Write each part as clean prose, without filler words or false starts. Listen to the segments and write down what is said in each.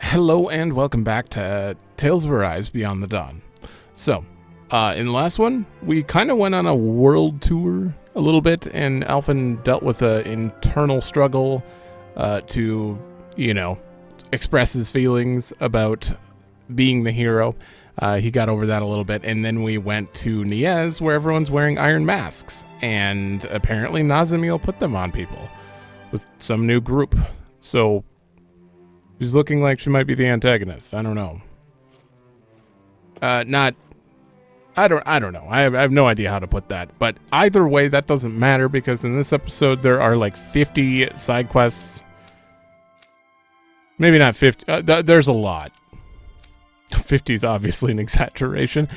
Hello and welcome back to Tales of Arise Beyond the Dawn. So, in the last one, we kind of went on a world tour a little bit, and Alphen dealt with an internal struggle to, express his feelings about being the hero. He got over that a little bit, and then we went to Niez, where everyone's wearing iron masks, and apparently Nazamil put them on people with some new group. So, she's looking like she might be the antagonist. I don't know. I don't know. I have no idea how to put that. But either way, that doesn't matter, because in this episode there are like 50 side quests. Maybe not 50. There's a lot. 50 is obviously an exaggeration.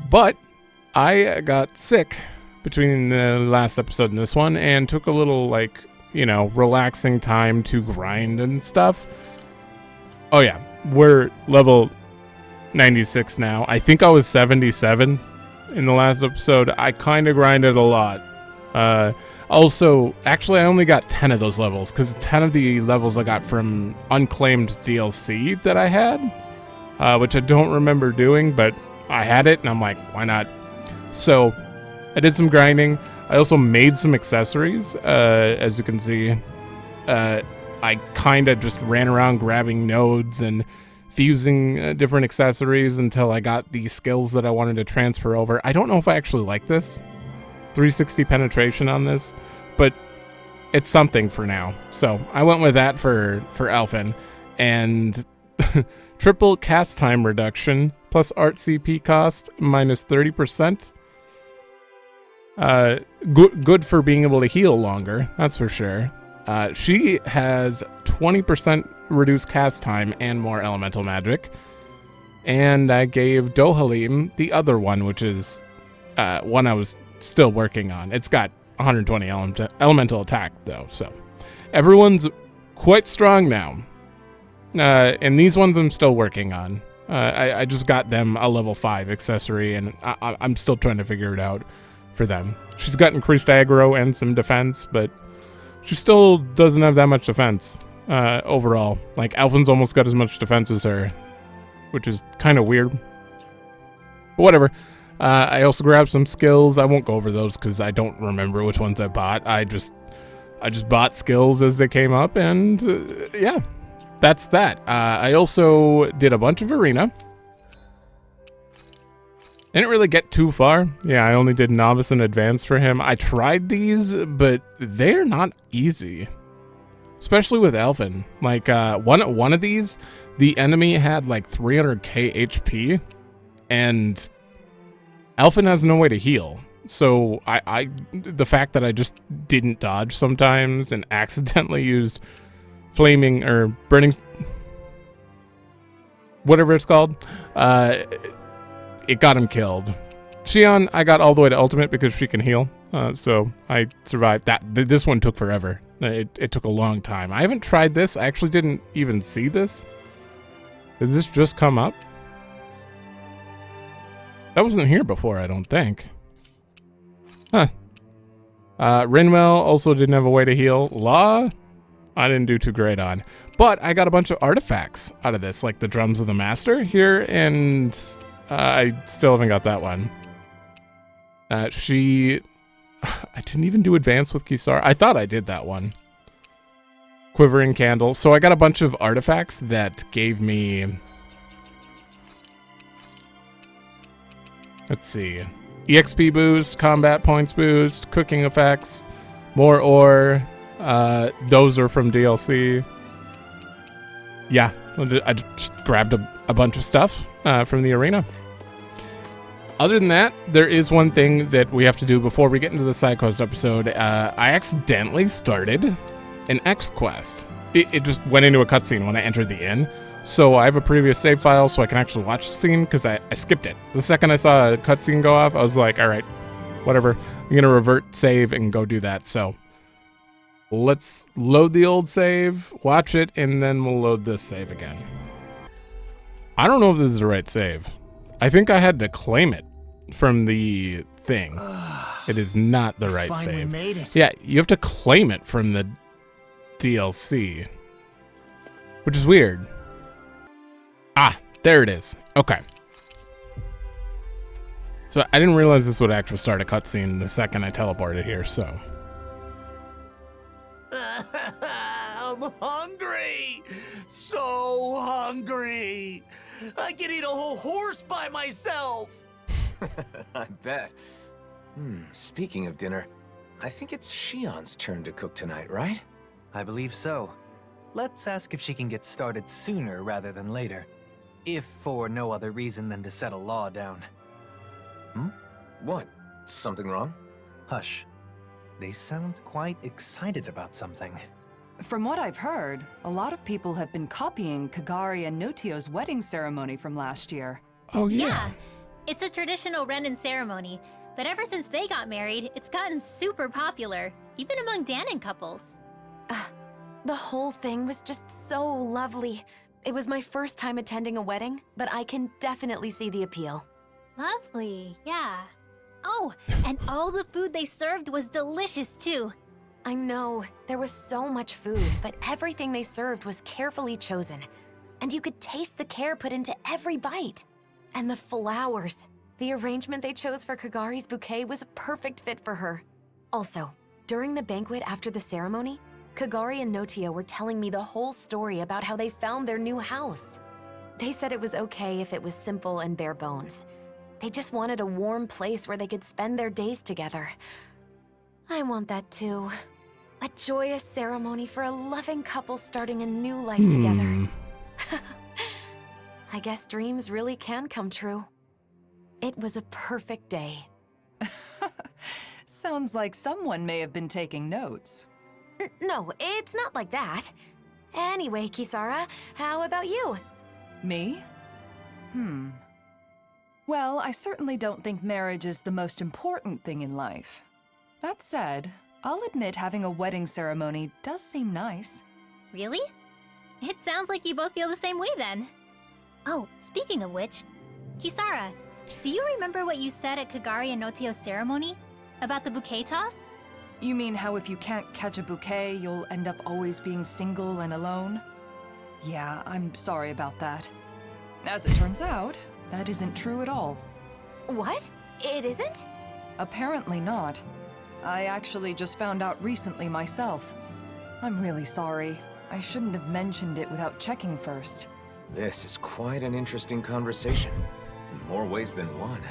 But I got sick between the last episode and this one, and took a little, relaxing time to grind and stuff. Oh yeah, we're level 96 now. I think I was 77 in the last episode. I kind of grinded a lot. Also, actually, I only got 10 of those levels, because 10 of the levels I got from unclaimed DLC that I had, which I don't remember doing, but I had it, and I'm like, why not? So, I did some grinding. I also made some accessories, as you can see. I kind of just ran around grabbing nodes and fusing different accessories until I got the skills that I wanted to transfer over. I don't know if I actually like this 360 penetration on this, but it's something for now. So I went with that for Alphen, and triple cast time reduction plus art CP cost minus 30%. Good for being able to heal longer, that's for sure. She has 20% reduced cast time and more elemental magic. And I gave Dohalim the other one, which is one I was still working on. It's got 120 elemental attack, though, so everyone's quite strong now. And these ones I'm still working on. I just got them a level 5 accessory, and I'm still trying to figure it out for them. She's got increased aggro and some defense, but she still doesn't have that much defense overall. Like, Alphen's almost got as much defense as her, which is kind of weird. But whatever. I also grabbed some skills. I won't go over those because I don't remember which ones I bought. I just bought skills as they came up, and yeah, that's that. I also did a bunch of arena. I didn't really get too far. Yeah, I only did novice and advanced for him. I tried these, but they're not easy. Especially with Alphen. Like, one of these, the enemy had like 300k HP, and Alphen has no way to heal. So the fact that I just didn't dodge sometimes and accidentally used flaming or burning, whatever it's called, it got him killed. Xion, I got all the way to ultimate because she can heal, so I survived that. This one took forever. It took a long time. I haven't tried this. I actually didn't even see this. Did this just come up? That wasn't here before, I don't think. Huh. Rinwell also didn't have a way to heal. Law, I didn't do too great on. But I got a bunch of artifacts out of this, like the Drums of the Master here, and I still haven't got that one. I didn't even do advanced with Kisar. I thought I did that one. Quivering Candle. So I got a bunch of artifacts that gave me, let's see, EXP boost, combat points boost, cooking effects, more ore. Those are from DLC. Yeah, I just grabbed a bunch of stuff from the arena. Other than that, there is one thing that we have to do before we get into the side quest episode. I accidentally started an X quest. It just went into a cutscene when I entered the inn. So I have a previous save file so I can actually watch the scene, because I skipped it. The second I saw a cutscene go off, I was like, all right, whatever. I'm going to revert save and go do that. So let's load the old save, watch it, and then we'll load this save again. I don't know if this is the right save. I think I had to claim it from the thing. It is not the right Finally save. made it. Yeah, you have to claim it from the DLC, which is weird. Ah, there it is. Okay. So I didn't realize this would actually start a cutscene the second I teleported here, so. I'm hungry! So hungry! I can eat a whole horse by myself! I bet. Speaking of dinner, I think it's Shion's turn to cook tonight, right? I believe so. Let's ask if she can get started sooner rather than later. If for no other reason than to set a law down. What? Something wrong? Hush. They sound quite excited about something. From what I've heard, a lot of people have been copying Kagari and Notio's wedding ceremony from last year. Oh, Yeah, it's a traditional Renan ceremony, but ever since they got married, it's gotten super popular, even among Dahnan couples. The whole thing was just so lovely. It was my first time attending a wedding, but I can definitely see the appeal. Lovely, yeah. Oh, and all the food they served was delicious too. I know, there was so much food, but everything they served was carefully chosen. And you could taste the care put into every bite. And the flowers. The arrangement they chose for Kagari's bouquet was a perfect fit for her. Also, during the banquet after the ceremony, Kagari and Notio were telling me the whole story about how they found their new house. They said it was okay if it was simple and bare bones. They just wanted a warm place where they could spend their days together. I want that too. A joyous ceremony for a loving couple starting a new life together. I guess dreams really can come true. It was a perfect day. Sounds like someone may have been taking notes. No, it's not like that. Anyway, Kisara, how about you? Me? Well, I certainly don't think marriage is the most important thing in life. That said, I'll admit having a wedding ceremony does seem nice. Really? It sounds like you both feel the same way then. Oh, speaking of which, Kisara, do you remember what you said at Kagari and Notio's ceremony? About the bouquet toss? You mean how if you can't catch a bouquet, you'll end up always being single and alone? Yeah, I'm sorry about that. As it turns out, that isn't true at all. What? It isn't? Apparently not. I actually just found out recently myself. I'm really sorry. I shouldn't have mentioned it without checking first. This is quite an interesting conversation, in more ways than one.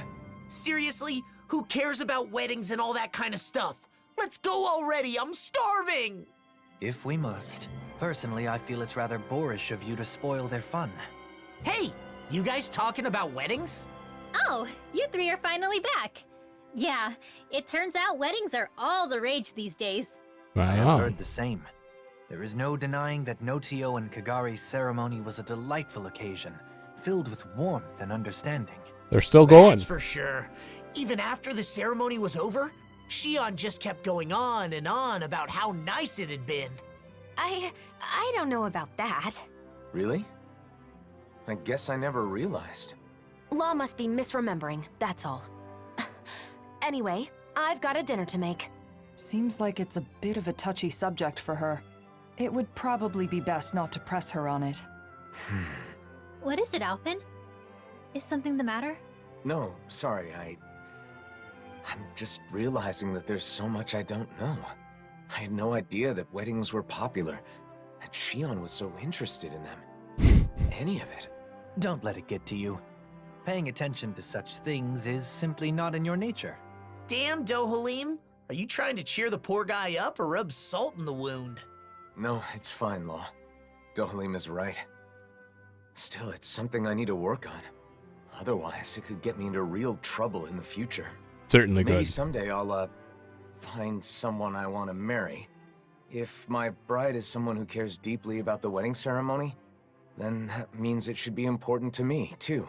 Seriously? Who cares about weddings and all that kind of stuff? Let's go already, I'm starving! If we must. Personally, I feel it's rather boorish of you to spoil their fun. Hey, you guys talking about weddings? Oh, you three are finally back. Yeah, it turns out weddings are all the rage these days. I have Wow. heard the same. There is no denying that Notio and Kagari's ceremony was a delightful occasion, filled with warmth and understanding. They're still going. That's for sure. Even after the ceremony was over, Shion just kept going on and on about how nice it had been. I don't know about that. Really? I guess I never realized. Law must be misremembering, that's all. Anyway, I've got a dinner to make. Seems like it's a bit of a touchy subject for her. It would probably be best not to press her on it. What is it, Alphen? Is something the matter? No, sorry, I'm just realizing that there's so much I don't know. I had no idea that weddings were popular, that Shion was so interested in them. Any of it. Don't let it get to you. Paying attention to such things is simply not in your nature. Damn, Dohalim, are you trying to cheer the poor guy up or rub salt in the wound? No, it's fine, Law. Dohalim is right. Still, it's something I need to work on. Otherwise, it could get me into real trouble in the future. Certainly Maybe good. someday I'll, find someone I want to marry. If my bride is someone who cares deeply about the wedding ceremony, then that means it should be important to me, too.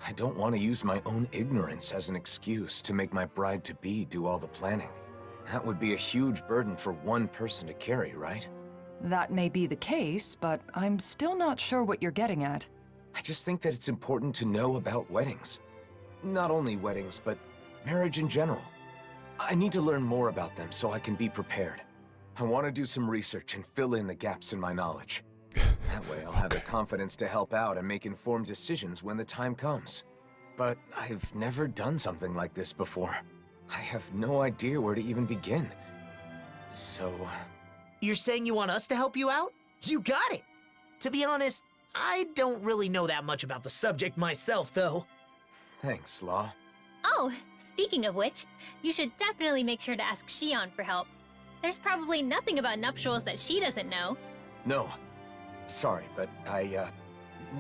I don't want to use my own ignorance as an excuse to make my bride-to-be do all the planning. That would be a huge burden for one person to carry, right? That may be the case, but I'm still not sure what you're getting at. I just think that it's important to know about weddings. Not only weddings, but marriage in general. I need to learn more about them so I can be prepared. I want to do some research and fill in the gaps in my knowledge. That way I'll have the confidence to help out and make informed decisions when the time comes. But I've never done something like this before. I have no idea where to even begin. So... You're saying you want us to help you out? You got it! To be honest, I don't really know that much about the subject myself, though. Thanks, Law. Oh, speaking of which, you should definitely make sure to ask Shion for help. There's probably nothing about nuptials that she doesn't know. No. Sorry, but I,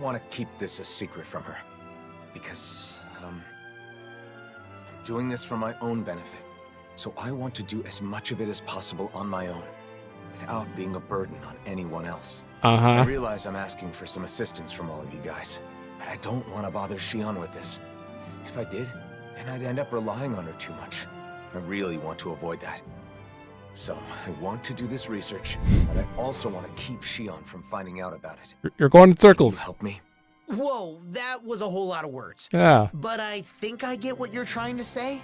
want to keep this a secret from her. Because, I'm doing this for my own benefit. So I want to do as much of it as possible on my own, without being a burden on anyone else. I realize I'm asking for some assistance from all of you guys, but I don't want to bother Shion with this. If I did, then I'd end up relying on her too much. I really want to avoid that. So, I want to do this research, but I also want to keep Shion from finding out about it. You're going in Can circles. you help me? Whoa, that was a whole lot of words. Yeah. But I think I get what you're trying to say.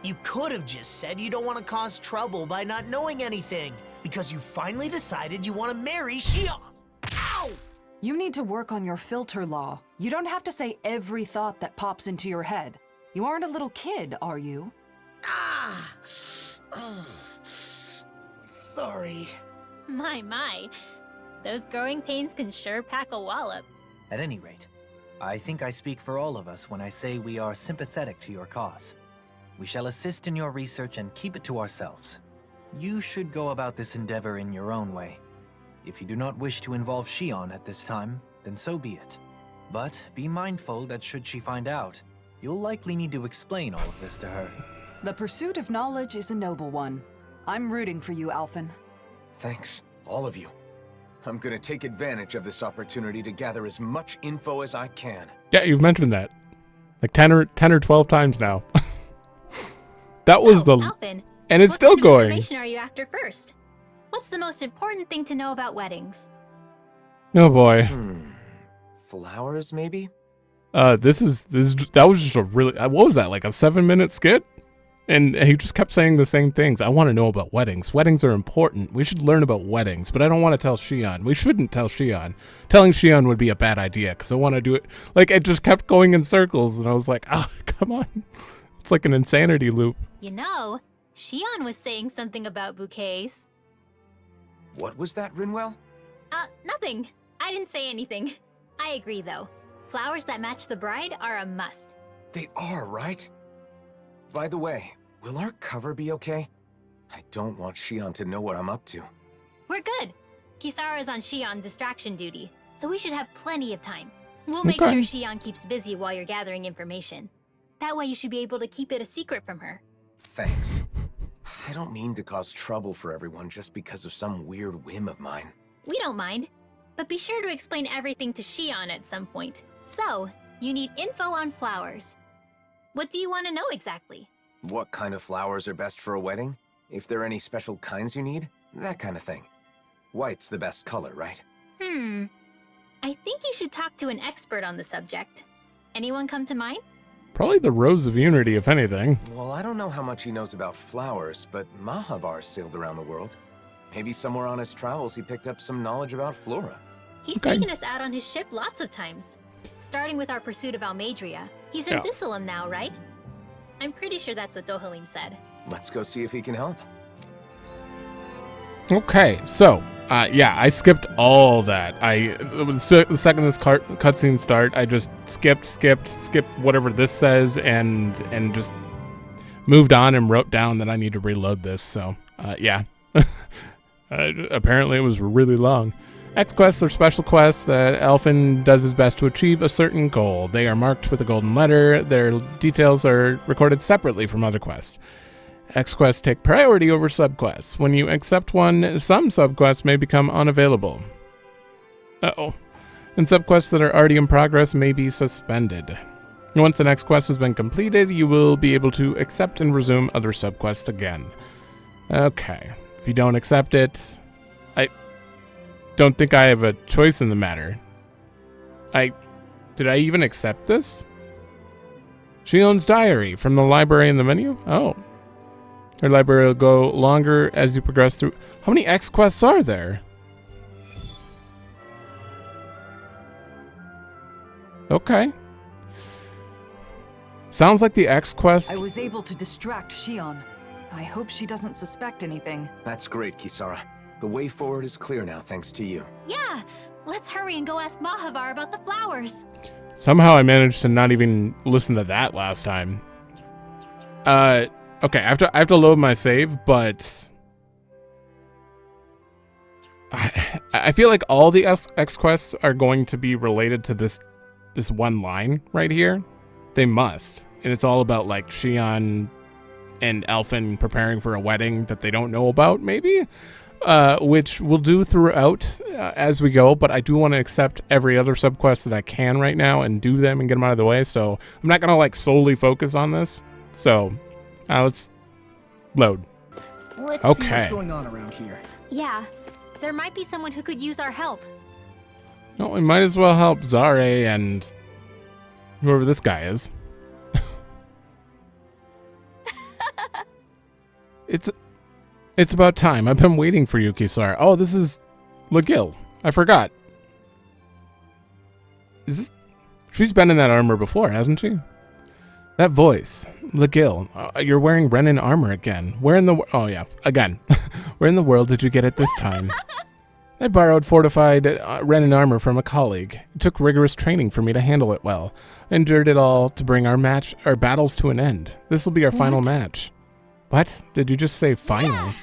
You could have just said you don't want to cause trouble by not knowing anything, because you finally decided you want to marry Shion. Ow! You need to work on your filter, Law. You don't have to say every thought that pops into your head. You aren't a little kid, are you? Ah! Oh. Sorry. My. Those growing pains can sure pack a wallop. At any rate, I think I speak for all of us when I say we are sympathetic to your cause. We shall assist in your research and keep it to ourselves. You should go about this endeavor in your own way. If you do not wish to involve Shion at this time, then so be it. But be mindful that should she find out, you'll likely need to explain all of this to her. The pursuit of knowledge is a noble one. I'm rooting for you, Alphen. Thanks, all of you. I'm gonna take advantage of this opportunity to gather as much info as I can. Yeah, you've mentioned that. Like 10 or 12 times now. That was the... Alphen, And it's still what kind of going. information are you after first? What's the most important thing to know about weddings? Oh boy. Flowers, maybe? That was just a really... what was that, like a 7-minute skit? And he just kept saying the same things. I want to know about weddings. Weddings are important. We should learn about weddings, but I don't want to tell Shion. We shouldn't tell Shion. Telling Shion would be a bad idea, because I want to do it... Like, it just kept going in circles, and I was like, oh, come on. It's like an insanity loop. You know, Shion was saying something about bouquets. What was that, Rinwell? Nothing. I didn't say anything. I agree, though. Flowers that match the bride are a must. They are, right? By the way, will our cover be okay? I don't want Shion to know what I'm up to. We're good. Kisara's on Shion distraction duty, so we should have plenty of time. We'll make Okay. sure Shion keeps busy while you're gathering information. That way you should be able to keep it a secret from her. Thanks. I don't mean to cause trouble for everyone just because of some weird whim of mine. We don't mind, but be sure to explain everything to Shion at some point. So, you need info on flowers. What do you want to know exactly? What kind of flowers are best for a wedding? If there are any special kinds you need? That kind of thing. White's the best color, right? I think you should talk to an expert on the subject. Anyone come to mind? Probably the Rose of Unity, if anything. Well, I don't know how much he knows about flowers, but Mahavar sailed around the world. Maybe somewhere on his travels he picked up some knowledge about flora. He's taken us out on his ship lots of times. Starting with our pursuit of Almadria. He's in Yeah. Thistleum now, right? I'm pretty sure that's what Dohalim said. Let's go see if he can help. Okay, so, yeah, I skipped all that. The second this cutscene start, I just skipped whatever this says and just moved on and wrote down that I need to reload this. So, yeah. Apparently it was really long. X quests are special quests that Alphen does his best to achieve a certain goal. They are marked with a golden letter. Their details are recorded separately from other quests. X quests take priority over subquests. When you accept one, some subquests may become unavailable. And subquests that are already in progress may be suspended. Once the next quest has been completed, you will be able to accept and resume other subquests again. Okay. If you don't accept it, I don't think I have a choice in the matter. Did I even accept this? Shion's diary from the library in the menu? Oh. Your library will go longer as you progress through. How many X quests are there? Okay. Sounds like the X quest. I was able to distract Shion. I hope she doesn't suspect anything. That's great, Kisara. The way forward is clear now, thanks to you. Yeah, let's hurry and go ask Mahavar about the flowers. Somehow I managed to not even listen to that last time. Okay, I have to load my save, but I feel like all the X quests are going to be related to this one line right here. They must. And it's all about like Shion and Alphen preparing for a wedding that they don't know about, maybe? Which we'll do throughout as we go, but I do want to accept every other subquest that I can right now and do them and get them out of the way, so I'm not going to like solely focus on this. So, let's load. Let's see what's going on around here. Yeah, there might be someone who could use our help. No, we might as well help Zare and whoever this guy is. It's about time. I've been waiting for you, Kisara. Oh, this is Legil. I forgot. She's been in that armor before, hasn't she? That voice. Legil. You're wearing Renan armor again. Where in the... Oh, yeah. Again. Where in the world did you get it this time? I borrowed fortified Renan armor from a colleague. It took rigorous training for me to handle it well. I endured it all to bring our battles to an end. This will be our final match. What? Did you just say final? Yeah.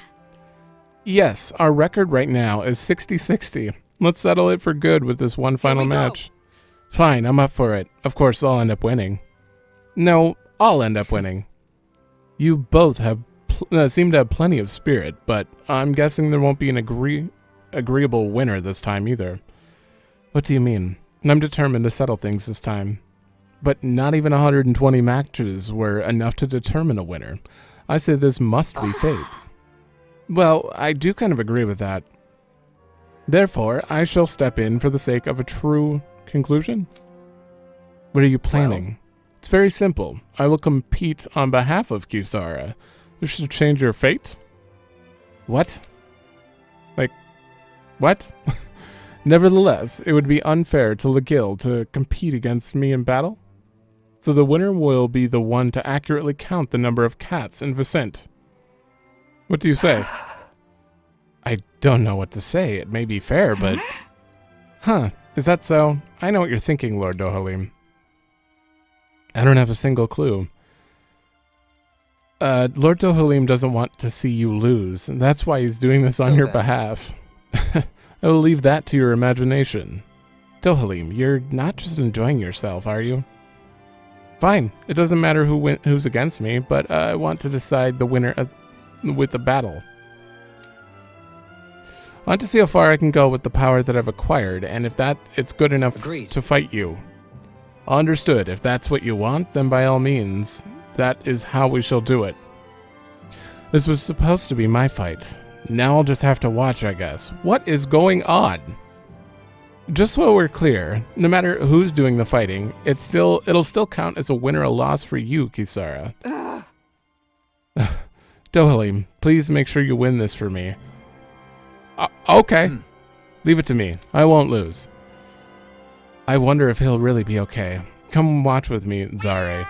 Yes, our record right now is 60-60. Let's settle it for good with this one final match. Fine, I'm up for it. Of course, I'll end up winning. No, I'll end up winning. You both have seem to have plenty of spirit, but I'm guessing there won't be an agreeable winner this time either. What do you mean? I'm determined to settle things this time. But not even 120 matches were enough to determine a winner. I say this must be fate. Well, I do kind of agree with that. Therefore, I shall step in for the sake of a true conclusion. What are you planning? Well, it's very simple. I will compete on behalf of Kisara. You should change your fate? What? Like, what? Nevertheless, it would be unfair to Legil to compete against me in battle. So the winner will be the one to accurately count the number of cats in Vicent. What do you say? I don't know what to say. It may be fair, but... Huh, is that so? I know what you're thinking, Lord Dohalim. I don't have a single clue. Lord Dohalim doesn't want to see you lose. That's why he's doing this on your behalf. I will leave that to your imagination. Dohalim, you're not just enjoying yourself, are you? Fine. It doesn't matter who's against me, but I want to decide the winner with the battle. I want to see how far I can go with the power that I've acquired, and if it's good enough to fight you. Understood. If that's what you want, then by all means, that is how we shall do it. This was supposed to be my fight. Now I'll just have to watch, I guess. What is going on? Just so we're clear, no matter who's doing the fighting, it'll still count as a win or a loss for you, Kisara. Dohalim, please make sure you win this for me. Okay. Leave it to me. I won't lose. I wonder if he'll really be okay. Come watch with me, Zare.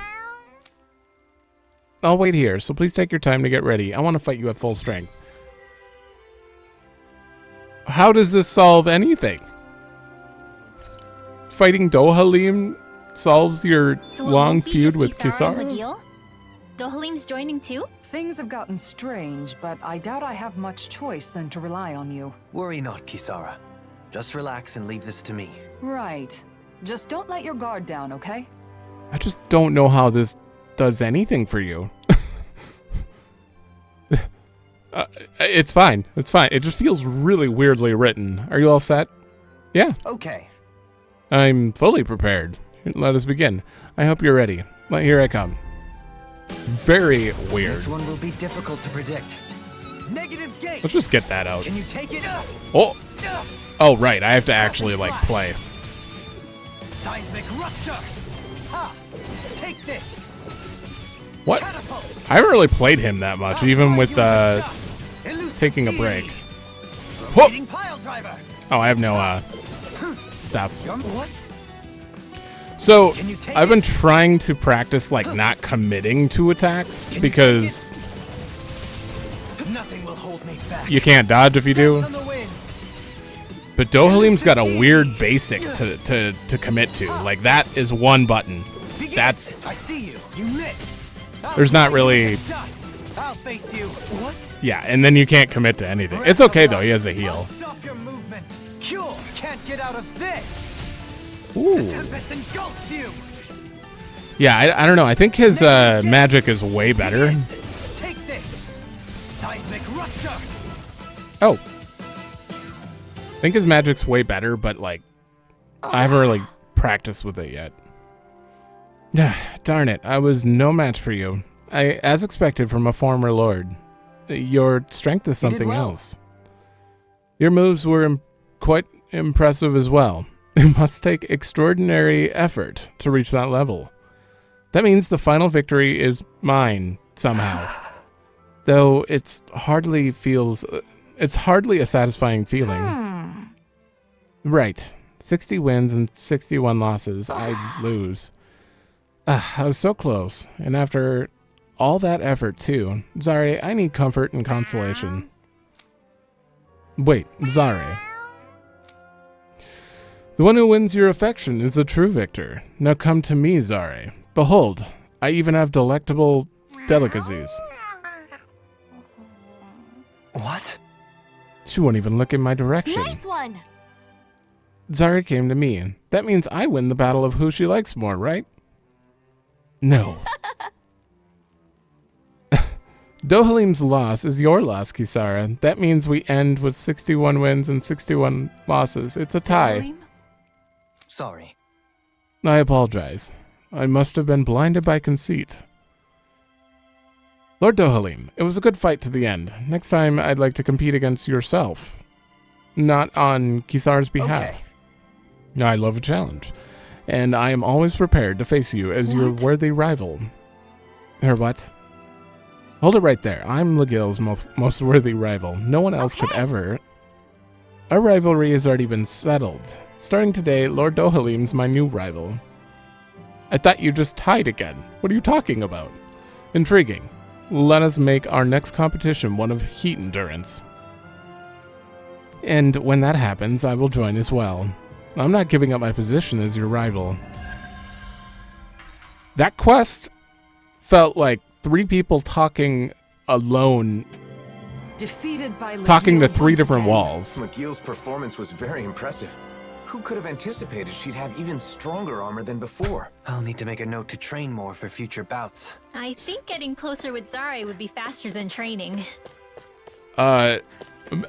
I'll wait here, so please take your time to get ready. I want to fight you at full strength. How does this solve anything? Fighting Dohalim solves your long feud with Kisara? Dohalim's joining too? Things have gotten strange, but I doubt I have much choice than to rely on you. Worry not, Kisara. Just relax and leave this to me. Right. Just don't let your guard down, okay? I just don't know how this does anything for you. It's fine. It's fine. It just feels really weirdly written. Are you all set? Yeah. Okay. I'm fully prepared. Let us begin. I hope you're ready. Here I come. Very weird. This one will be difficult to predict. Negative gate. Let's just get that out. Can you take it? Oh. Oh, right. I have to actually, like, play. Seismic rupture. Ha! Take this. What? Catapult. I haven't really played him that much, even with taking a break. Whoa! Oh, I have no stuff. What? So I've been trying to practice like not committing to attacks because Nothing will hold me back. you can't dodge if you do. But Dohalim's got a weird basic to commit to. Like that is one button. That's I see you. You missed. there's not really. I'll face you. What? Yeah, and then you can't commit to anything. It's okay though. He has a heal. Stop your movement. Cure can't get out of this. Ooh. Tempest engulfs you. Yeah, I don't know. I think his magic is way better. Take this. Seismic rupture. Oh. I think his magic's way better, but like I haven't really practiced with it yet. Darn it, I was no match for you. As expected from a former lord. Your strength is something else. Your moves were quite impressive as well. It must take extraordinary effort to reach that level. That means the final victory is mine, somehow. Though it's hardly a satisfying feeling. Right. 60 wins and 61 losses. I lose. I was so close. And after all that effort, too. Zari, I need comfort and consolation. Wait, Zari. The one who wins your affection is the true victor. Now come to me, Zari. Behold, I even have delectable delicacies. What? She won't even look in my direction. Nice one! Zari came to me. That means I win the battle of who she likes more, right? No. Dohalim's loss is your loss, Kisara. That means we end with 61 wins and 61 losses. It's a tie. Dohalim? Sorry. I apologize. I must have been blinded by conceit. Lord Dohalim, it was a good fight to the end. Next time, I'd like to compete against yourself. Not on Kisara's behalf. Okay. I love a challenge. And I am always prepared to face you as your worthy rival. Or what? Hold it right there. I'm Legil's most worthy rival. No one else could ever. Our rivalry has already been settled. Starting today, Lord Dohalim's my new rival. I thought you just tied again. What are you talking about? Intriguing. Let us make our next competition one of heat endurance. And when that happens, I will join as well. I'm not giving up my position as your rival. That quest felt like 3 people talking alone, Defeated by talking to Legil 3 once different again. walls. McGill's performance was very impressive. Who could have anticipated she'd have even stronger armor than before? I'll need to make a note to train more for future bouts. I think getting closer with Zari would be faster than training.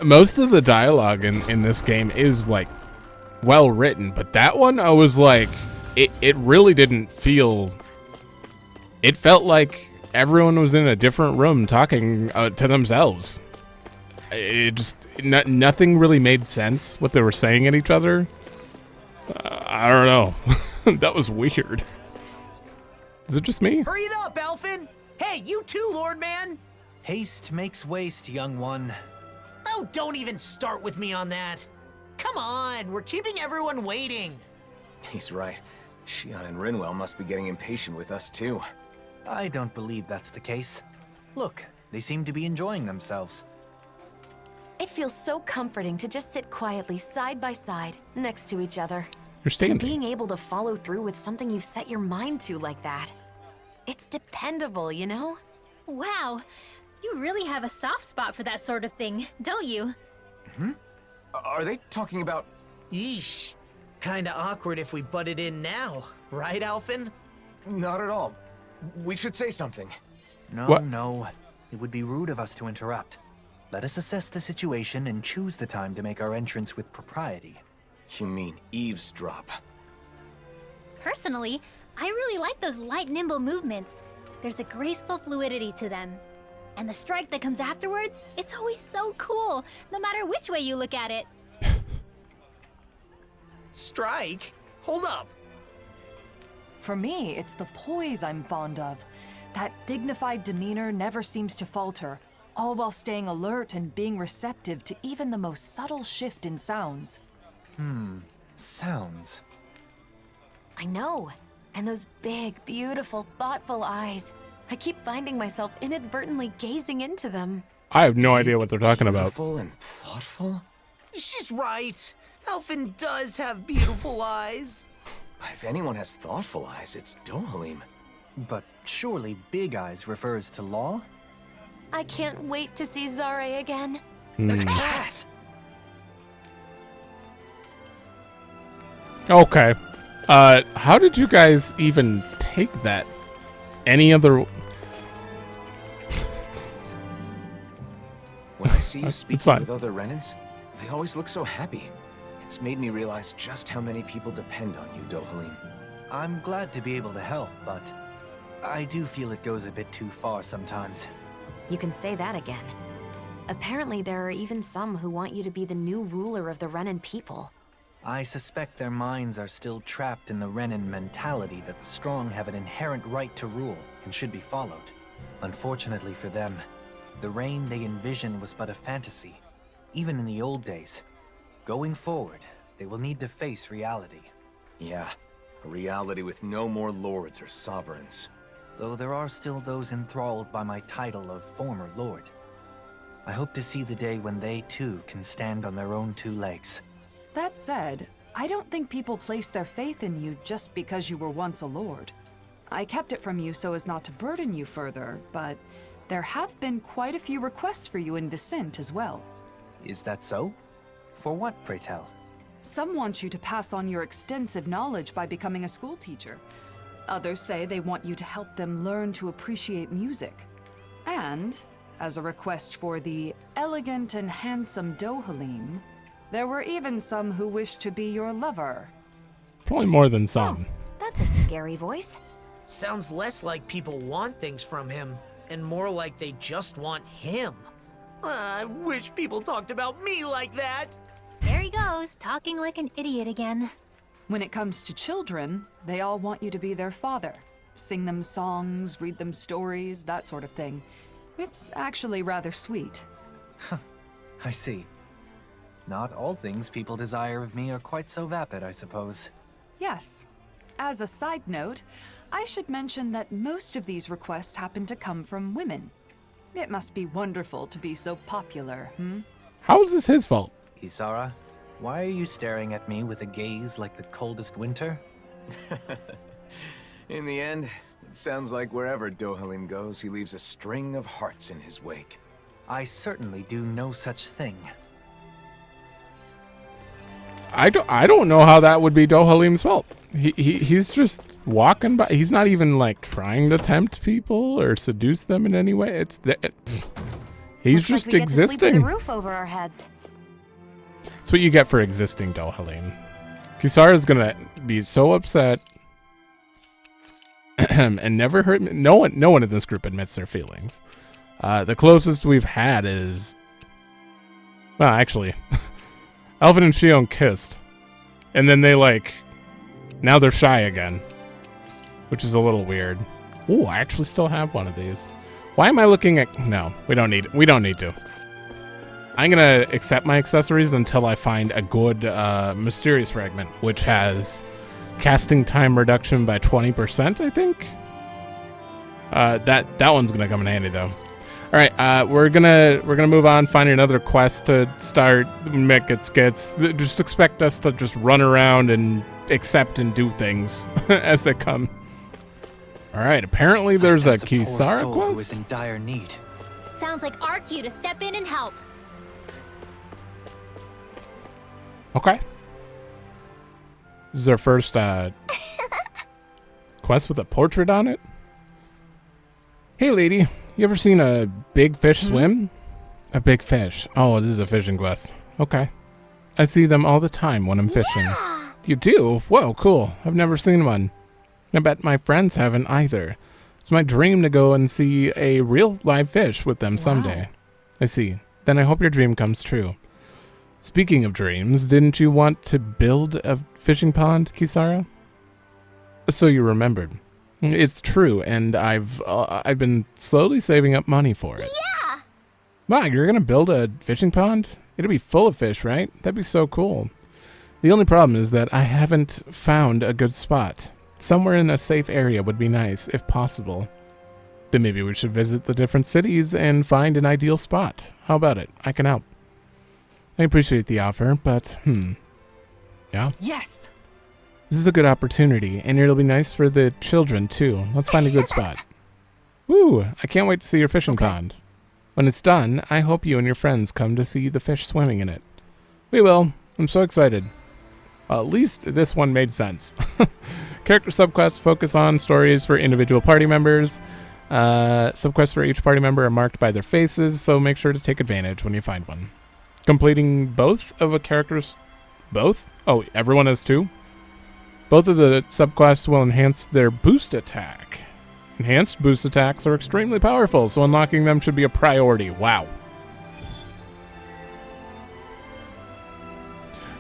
Most of the dialogue in this game is like well written, but that one I was like, it really didn't feel. It felt like everyone was in a different room talking to themselves. It just nothing really made sense what they were saying at each other. I don't know. That was weird. Is it just me? Hurry it up, Alphen! Hey, you too, Lord Man! Haste makes waste, young one. Oh, don't even start with me on that. Come on, we're keeping everyone waiting. He's right. Xion and Rinwell must be getting impatient with us too. I don't believe that's the case. Look, they seem to be enjoying themselves. It feels so comforting to just sit quietly side by side, next to each other. You're standing. And being able to follow through with something you've set your mind to like that. It's dependable, you know? Wow, you really have a soft spot for that sort of thing, don't you? Are they talking about... Yeesh. Kinda awkward if we butted in now, right, Alphen? Not at all. We should say something. No, What? no. It would be rude of us to interrupt. Let us assess the situation and choose the time to make our entrance with propriety. You mean eavesdrop? Personally, I really like those light, nimble movements. There's a graceful fluidity to them. And the strike that comes afterwards, it's always so cool, no matter which way you look at it. Strike? Hold up. For me, it's the poise I'm fond of. That dignified demeanor never seems to falter, all while staying alert and being receptive to even the most subtle shift in sounds. Sounds. I know. And those big, beautiful, thoughtful eyes. I keep finding myself inadvertently gazing into them. I have no idea what they're talking about. Beautiful and thoughtful? She's right. Alphen does have beautiful eyes. But if anyone has thoughtful eyes, it's Dohalim. But surely Big Eyes refers to Law? I can't wait to see Zare again. The cat! Okay. How did you guys even take that? Any other... When I see you It's speaking fine. with other Renans, they always look so happy. It's made me realize just how many people depend on you, Dohalim. I'm glad to be able to help, but I do feel it goes a bit too far sometimes. You can say that again. Apparently, there are even some who want you to be the new ruler of the Renan people. I suspect their minds are still trapped in the Renan mentality that the strong have an inherent right to rule and should be followed. Unfortunately for them, the reign they envision was but a fantasy, even in the old days. Going forward, they will need to face reality. Yeah, a reality with no more lords or sovereigns. Though there are still those enthralled by my title of former lord. I hope to see the day when they too can stand on their own two legs. That said, I don't think people place their faith in you just because you were once a lord. I kept it from you so as not to burden you further, but there have been quite a few requests for you in Vicent as well. Is that so? For what, pray tell? Some want you to pass on your extensive knowledge by becoming a school teacher. Others say they want you to help them learn to appreciate music. And, as a request for the elegant and handsome Dohalim, there were even some who wished to be your lover. Probably more than some. That's a scary voice. Sounds less like people want things from him, and more like they just want him. I wish people talked about me like that. There he goes, talking like an idiot again. When it comes to children, they all want you to be their father. Sing them songs, read them stories, that sort of thing. It's actually rather sweet. I see. Not all things people desire of me are quite so vapid, I suppose. Yes. As a side note, I should mention that most of these requests happen to come from women. It must be wonderful to be so popular, How is this his fault? Kisara, why are you staring at me with a gaze like the coldest winter? In the end, it sounds like wherever Dohalim goes, he leaves a string of hearts in his wake. I certainly do no such thing. I don't know how that would be Dohalim's fault. He's just walking by. He's not even like trying to tempt people or seduce them in any way. He's Looks just like we get to sleep existing. with a roof over our heads. That's what you get for existing, Dohalim. Kisara's gonna be so upset and never hurt me. No one in this group admits their feelings. The closest we've had is, well, actually, Alphen and Shion kissed, and then they now they're shy again, which is a little weird. Ooh, I actually still have one of these. Why am I looking at? No, we don't need to. I'm gonna accept my accessories until I find a good mysterious fragment, which has casting time reduction by 20%. I think that one's gonna come in handy though. All right, we're gonna move on, find another quest to start. Mick gets. Just expect us to just run around and accept and do things as they come. All right, apparently there's a Kisara who is quest. in dire need. Sounds like our cue to step in and help. Okay. This is our first quest with a portrait on it. Hey, lady, you ever seen a big fish swim? A big fish. Oh, this is a fishing quest. Okay. I see them all the time when I'm fishing. You do? Whoa, cool. I've never seen one. I bet my friends haven't either. It's my dream to go and see a real live fish with them someday. I see. Then I hope your dream comes true. Speaking of dreams, didn't you want to build a fishing pond, Kisara? So you remembered. It's true, and I've been slowly saving up money for it. Yeah! Wow, you're gonna build a fishing pond? It'll be full of fish, right? That'd be so cool. The only problem is that I haven't found a good spot. Somewhere in a safe area would be nice, if possible. Then maybe we should visit the different cities and find an ideal spot. How about it? I can help. I appreciate the offer, but, yeah? Yes! This is a good opportunity, and it'll be nice for the children, too. Let's find a good spot. Woo! I can't wait to see your fishing pond. When it's done, I hope you and your friends come to see the fish swimming in it. We will. I'm so excited. Well, at least this one made sense. Character subquests focus on stories for individual party members. Subquests for each party member are marked by their faces, so make sure to take advantage when you find one. Completing both of a character's... Both? Oh, everyone has two? Both of the subquests will enhance their boost attack. Enhanced boost attacks are extremely powerful, so unlocking them should be a priority. Wow.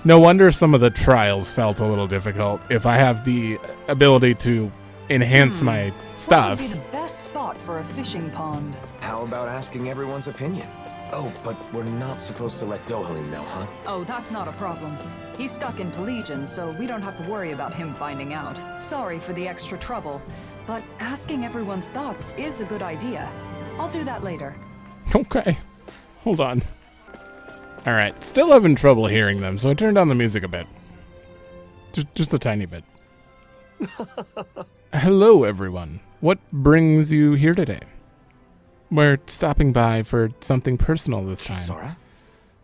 No wonder some of the trials felt a little difficult. If I have the ability to enhance my stuff. What would be the best spot for a fishing pond? How about asking everyone's opinion? Oh, but we're not supposed to let Dohalim know, huh? Oh, that's not a problem. He's stuck in Pelagian, so we don't have to worry about him finding out. Sorry for the extra trouble, but asking everyone's thoughts is a good idea. I'll do that later. Okay. Hold on. Alright, still having trouble hearing them, so I turned down the music a bit. Just a tiny bit. Hello, everyone. What brings you here today? We're stopping by for something personal this time. Kisara?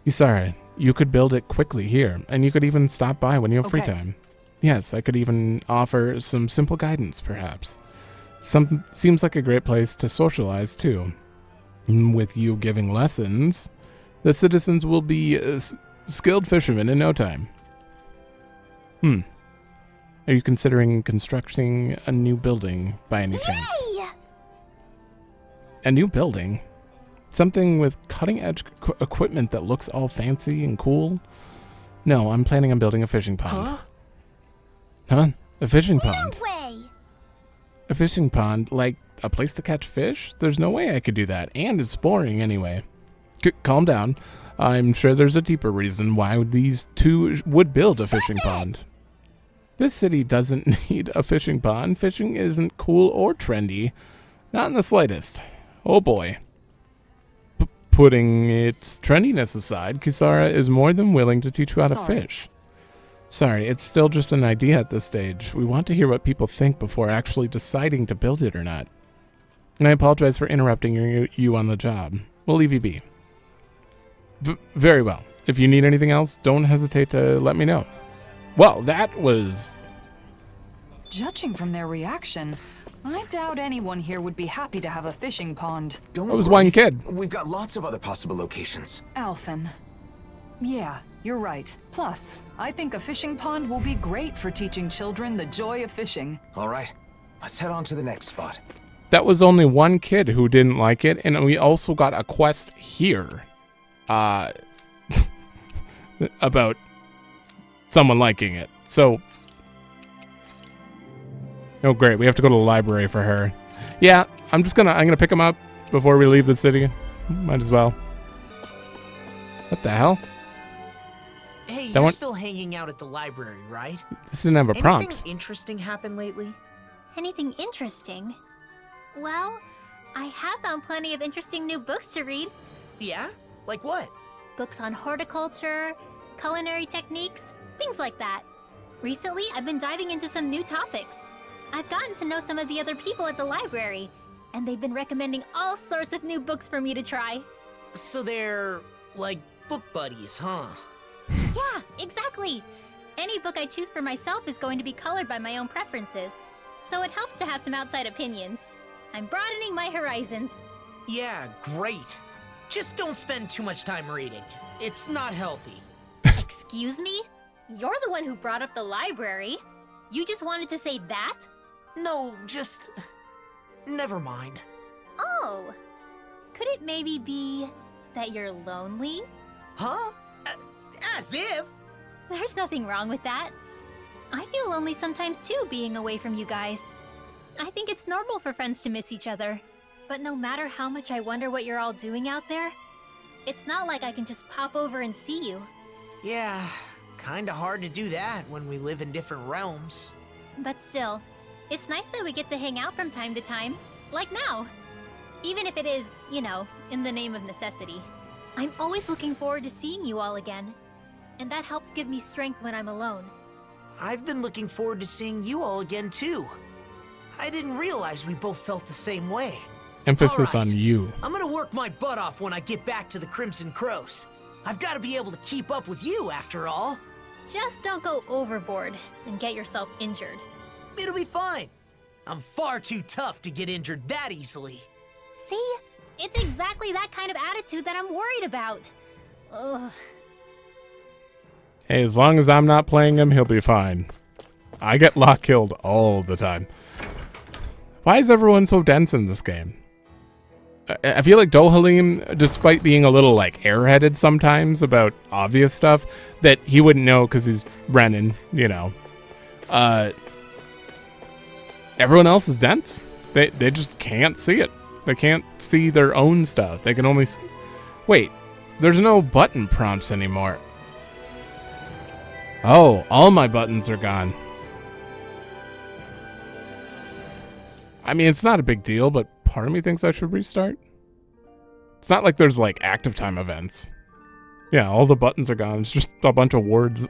Kisara, you could build it quickly here, and you could even stop by when you have free Okay. time. Yes, I could even offer some simple guidance, perhaps. Seems like a great place to socialize, too. With you giving lessons, the citizens will be skilled fishermen in no time. Are you considering constructing a new building by any chance? Yay! A new building? Something with cutting-edge equipment that looks all fancy and cool? No, I'm planning on building a fishing pond. Huh? A fishing pond? No way! A fishing pond? Like a place to catch fish? There's no way I could do that, and it's boring anyway. Calm down. I'm sure there's a deeper reason why these two would build a fishing pond. This city doesn't need a fishing pond. Fishing isn't cool or trendy. Not in the slightest. Oh boy. Putting its trendiness aside, Kisara is more than willing to teach you how to fish. Sorry, it's still just an idea at this stage. We want to hear what people think before actually deciding to build it or not. And I apologize for interrupting you on the job. We'll leave you be. Very well. If you need anything else, don't hesitate to let me know. Well, that was... Judging from their reaction, I doubt anyone here would be happy to have a fishing pond. Don't That was worry. one kid. We've got lots of other possible locations. Alphen. Yeah, you're right. Plus, I think a fishing pond will be great for teaching children the joy of fishing. All right, let's head on to the next spot. That was only one kid who didn't like it, and we also got a quest here. About someone liking it. So... Oh great, we have to go to the library for her. Yeah, I'm gonna pick him up before we leave the city. Might as well. What the hell? Hey, That you're one- still hanging out at the library, right? This didn't have a prompt. Anything interesting happen lately? Anything interesting? Well, I have found plenty of interesting new books to read. Yeah? Like what? Books on horticulture, culinary techniques, things like that. Recently, I've been diving into some new topics. I've gotten to know some of the other people at the library, and they've been recommending all sorts of new books for me to try. So they're, like, book buddies, huh? Yeah, exactly. Any book I choose for myself is going to be colored by my own preferences, so it helps to have some outside opinions. I'm broadening my horizons. Yeah, great. Just don't spend too much time reading. It's not healthy. Excuse me? You're the one who brought up the library. You just wanted to say that? No, just... never mind. Oh. Could it maybe be that you're lonely? Huh? As if? There's nothing wrong with that. I feel lonely sometimes too, being away from you guys. I think it's normal for friends to miss each other. But no matter how much I wonder what you're all doing out there, it's not like I can just pop over and see you. Yeah, kinda hard to do that when we live in different realms. But still, it's nice that we get to hang out from time to time, like now. Even if it is, you know, in the name of necessity. I'm always looking forward to seeing you all again, and that helps give me strength when I'm alone. I've been looking forward to seeing you all again too. I didn't realize we both felt the same way. Emphasis All right, on you. I'm gonna work my butt off when I get back to the Crimson Crows. I've got to be able to keep up with you after all. Just don't go overboard and get yourself injured. It'll be fine. I'm far too tough to get injured that easily. See? It's exactly that kind of attitude that I'm worried about. Ugh. Hey, as long as I'm not playing him, he'll be fine. I get lock killed all the time. Why is everyone so dense in this game? I feel like Dohalim, despite being a little like airheaded sometimes about obvious stuff that he wouldn't know because he's Renan, you know. Everyone else is dense. They just can't see it. They can't see their own stuff. They can only wait. There's no button prompts anymore. Oh, all my buttons are gone. I mean, it's not a big deal, but part of me thinks I should restart. It's not like there's like active time events. Yeah, all the buttons are gone. It's just a bunch of words.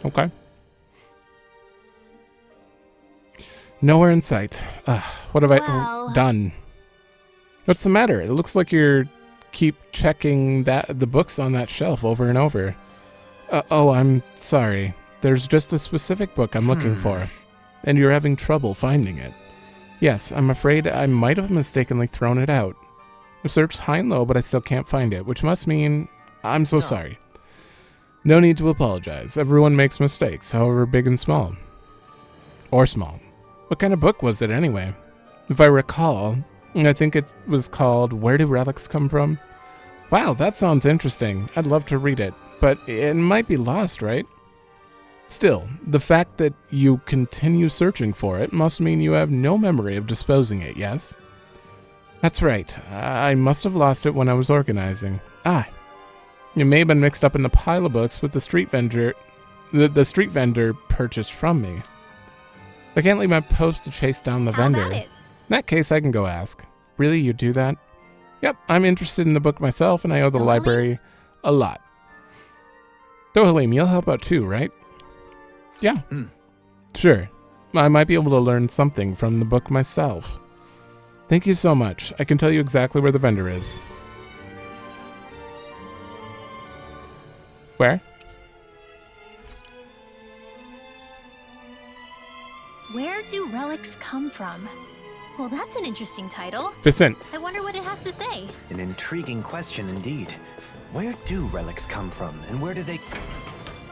Okay. Nowhere in sight. What have I done? What's the matter? It looks like you're keep checking the books on that shelf over and over. Oh, I'm sorry. There's just a specific book I'm looking for, and you're having trouble finding it. Yes, I'm afraid I might have mistakenly thrown it out. I've searched high and low, but I still can't find it, which must mean I'm so sorry. No need to apologize. Everyone makes mistakes, however big and small. Or small. What kind of book was it anyway? If I recall, I think it was called Where Do Relics Come From? Wow, that sounds interesting. I'd love to read it, but it might be lost, right? Still, the fact that you continue searching for it must mean you have no memory of disposing it, yes? That's right. I must have lost it when I was organizing. It may have been mixed up in the pile of books with the street vendor purchased from me. I can't leave my post to chase down the vendor. How about it? In that case, I can go ask. Really, you do that? Yep, I'm interested in the book myself, and I owe the library a lot. Dohalim, you'll help out too, right? Yeah. Sure. I might be able to learn something from the book myself. Thank you so much. I can tell you exactly where the vendor is. Where? Where do relics come from? Well, that's an interesting title. Vicent. I wonder what it has to say. An intriguing question indeed. Where do relics come from, and where do they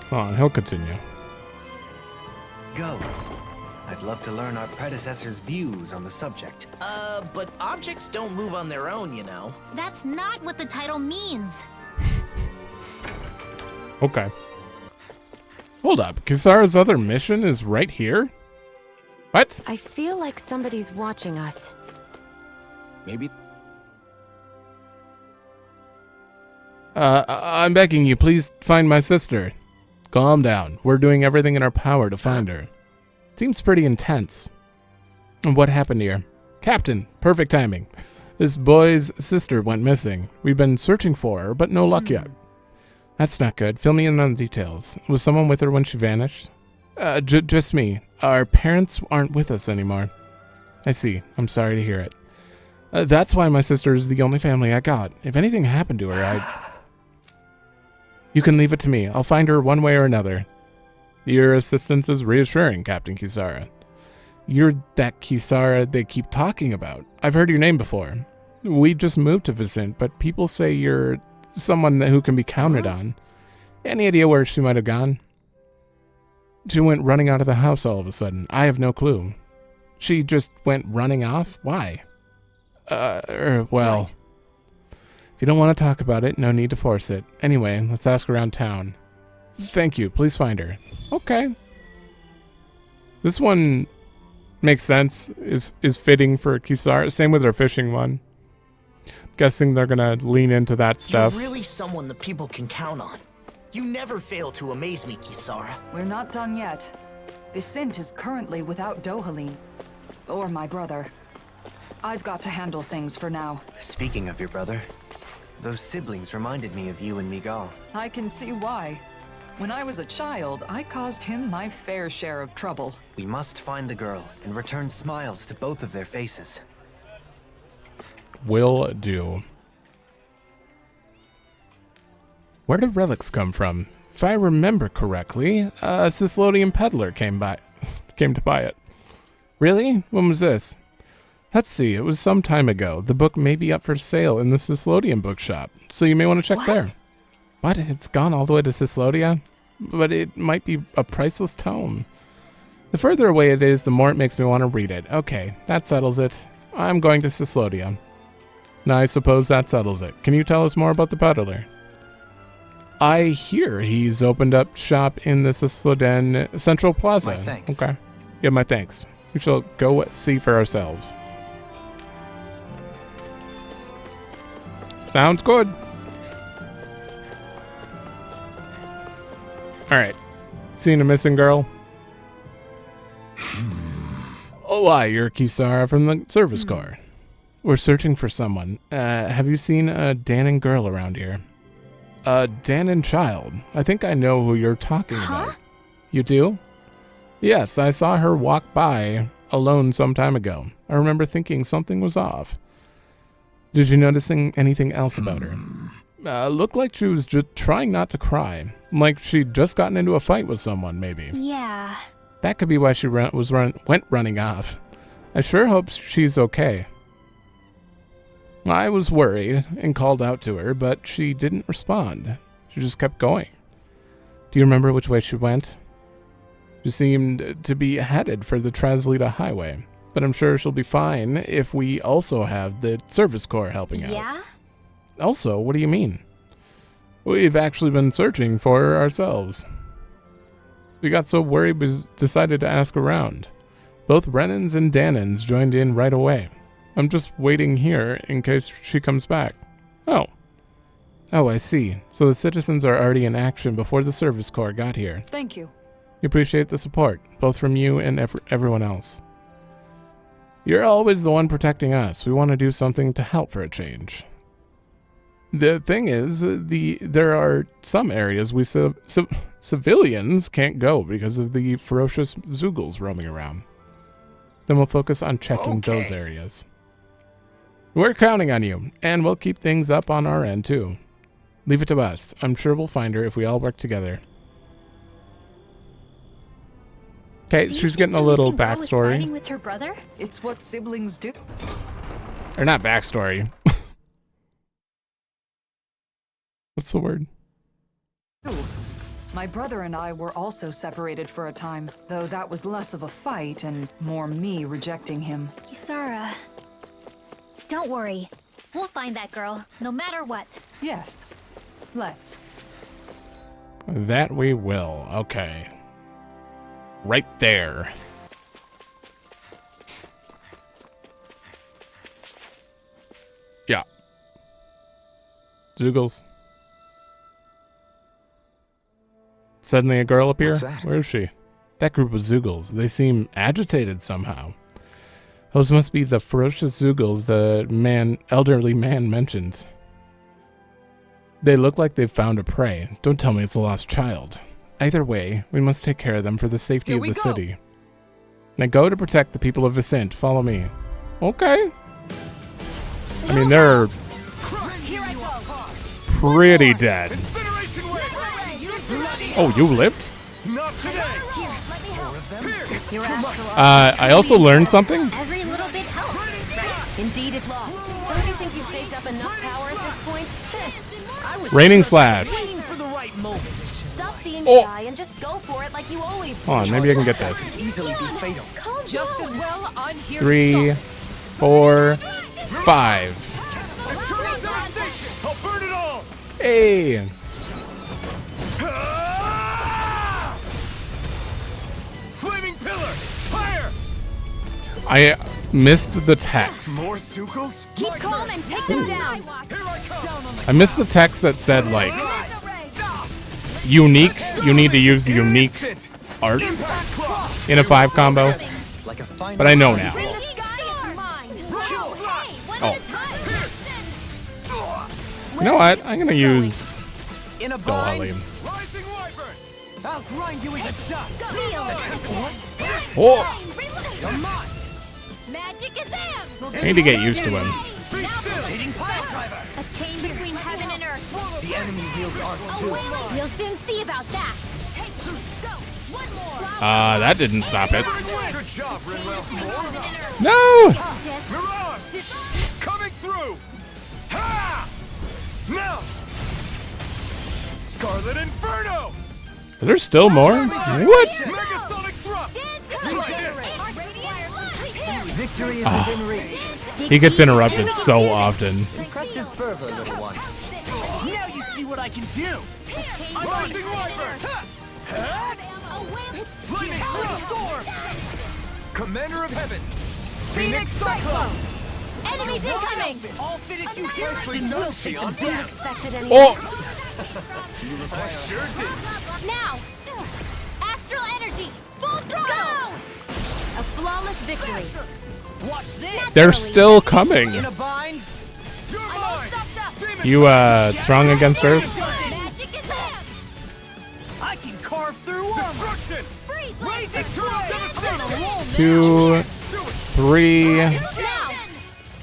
Hold on, he'll continue. go? I'd love to learn our predecessors' views on the subject. But objects don't move on their own, you know. That's not what the title means. Okay. Hold up. Kisara's other mission is right here? What? I feel like somebody's watching us. Maybe. I'm begging you, please find my sister. Calm down. We're doing everything in our power to find her. Seems pretty intense. And what happened here? Captain, perfect timing. This boy's sister went missing. We've been searching for her, but no luck yet. That's not good. Fill me in on the details. Was someone with her when she vanished? Just me. Our parents aren't with us anymore. I see. I'm sorry to hear it. That's why my sister is the only family I got. If anything happened to her, You can leave it to me. I'll find her one way or another. Your assistance is reassuring, Captain Kisara. You're that Kisara they keep talking about. I've heard your name before. We just moved to Vicent, but people say you're someone who can be counted on. Any idea where she might have gone? She went running out of the house all of a sudden. I have no clue. She just went running off? Why? Well... Right. If you don't want to talk about it, no need to force it. Anyway, let's ask around town. Thank you. Please find her. Okay. This one makes sense, is fitting for Kisara. Same with their fishing one. Guessing they're gonna lean into that stuff. You're really someone the people can count on. You never fail to amaze me, Kisara. We're not done yet. Vicente is currently without Dohaline. Or my brother. I've got to handle things for now. Speaking of your brother, those siblings reminded me of you and Miguel. I can see why. When I was a child, I caused him my fair share of trouble. We must find the girl and return smiles to both of their faces. Will do. Where did relics come from? If I remember correctly, a Cyclodian peddler came to buy it. Really? When was this? Let's see, it was some time ago. The book may be up for sale in the Cyclodian bookshop, so you may want to check there. What? It's gone all the way to Cyclodia? But it might be a priceless tome. The further away it is, the more it makes me want to read it. Okay, that settles it. I'm going to Cyclodia. Now I suppose that settles it. Can you tell us more about the peddler? I hear he's opened up shop in the Cycloden Central Plaza. My thanks. Okay. Yeah, my thanks. We shall go see for ourselves. Sounds good. Alright. Seen a missing girl? Oh, hi, you're Kisara from the service corps. We're searching for someone. Have you seen a Dahnan girl around here? A Dahnan child. I think I know who you're talking about. You do? Yes, I saw her walk by alone some time ago. I remember thinking something was off. Did you notice anything else about her? Looked like she was just trying not to cry. Like she'd just gotten into a fight with someone, maybe. Yeah. That could be why she went running off. I sure hope she's okay. I was worried and called out to her, but she didn't respond. She just kept going. Do you remember which way she went? She seemed to be headed for the Traslita Highway, but I'm sure she'll be fine if we also have the Service Corps helping out. Yeah? Also, what do you mean? We've actually been searching for her ourselves. We got so worried we decided to ask around. Both Renans and Dahnans joined in right away. I'm just waiting here in case she comes back. Oh, I see. So the citizens are already in action before the Service Corps got here. Thank you. We appreciate the support, both from you and everyone else. You're always the one protecting us. We want to do something to help for a change. The thing is, there are some areas we civilians can't go because of the ferocious Zoogles roaming around. Then we'll focus on checking those areas. We're counting on you, and we'll keep things up on our end, too. Leave it to us. I'm sure we'll find her if we all work together. Okay, she's getting a little backstory. Fighting with her brother? It's what siblings do. Or not backstory. What's the word? My brother and I were also separated for a time, though that was less of a fight and more me rejecting him. Kisara, don't worry. We'll find that girl, no matter what. Yes, let's. That we will. Okay. Right there. Yeah. Zoogles. Suddenly a girl appear? What's that? Where is she? That group of Zoogles. They seem agitated somehow. Those must be the ferocious Zoogles the elderly man mentioned. They look like they've found a prey. Don't tell me it's a lost child. Either way, we must take care of them for the safety of the city. Now go to protect the people of Vicente. Follow me. Okay. I mean, they're pretty dead. Oh, you lived? I also learned something. Every little bit helps, right? Indeed, it lost. Don't you think you've saved up enough power at this point? Raining slash. Waiting for the right moment. Stop being shy and just go for it like you always do. Hold on, maybe I can get this. Easily be fatal. Just as well, I'm here 3, 4, 5. I'll burn it all! Hey! Flaming pillar! I missed the text. More Sukals? Keep calm and take them down. I missed the text that said, like, unique. You need to use unique arts in a 5 combo. Like a fine But I know now. Oh. You know what? I'm gonna use in a bind. Dahnan. I'll grind you into dust. Oh! Come on. Magic is am! I need to get used to him. Rotating pile driver. A chain between heaven and earth. The enemy wields arts too. We'll soon see about that. That didn't stop it. Good job, Renwell. No! Mirage! Coming through! Ha! Now! Scarlet Inferno! Are there still more? What? Megasonic Thrust! Victory is within reach. He gets interrupted so often. Impressive fervor, little one. Now you see what I can do. Rising Wyvern! Lightning Storm! Commander of Heavens! Phoenix Cyclone! Enemies incoming! I'll finish you first Nicely and done, we'll take them Shion. You down. expected any Oh! of this? I sure did. Now! Astral energy! Full throttle! A flawless victory. Watch this. They're still coming. In a bind. You're mine! Demon You, strong against Earth? Magic is am! I can carve through armor. Destruction! Freeze! Raising Thrust! Devastation! 2, 3. Now!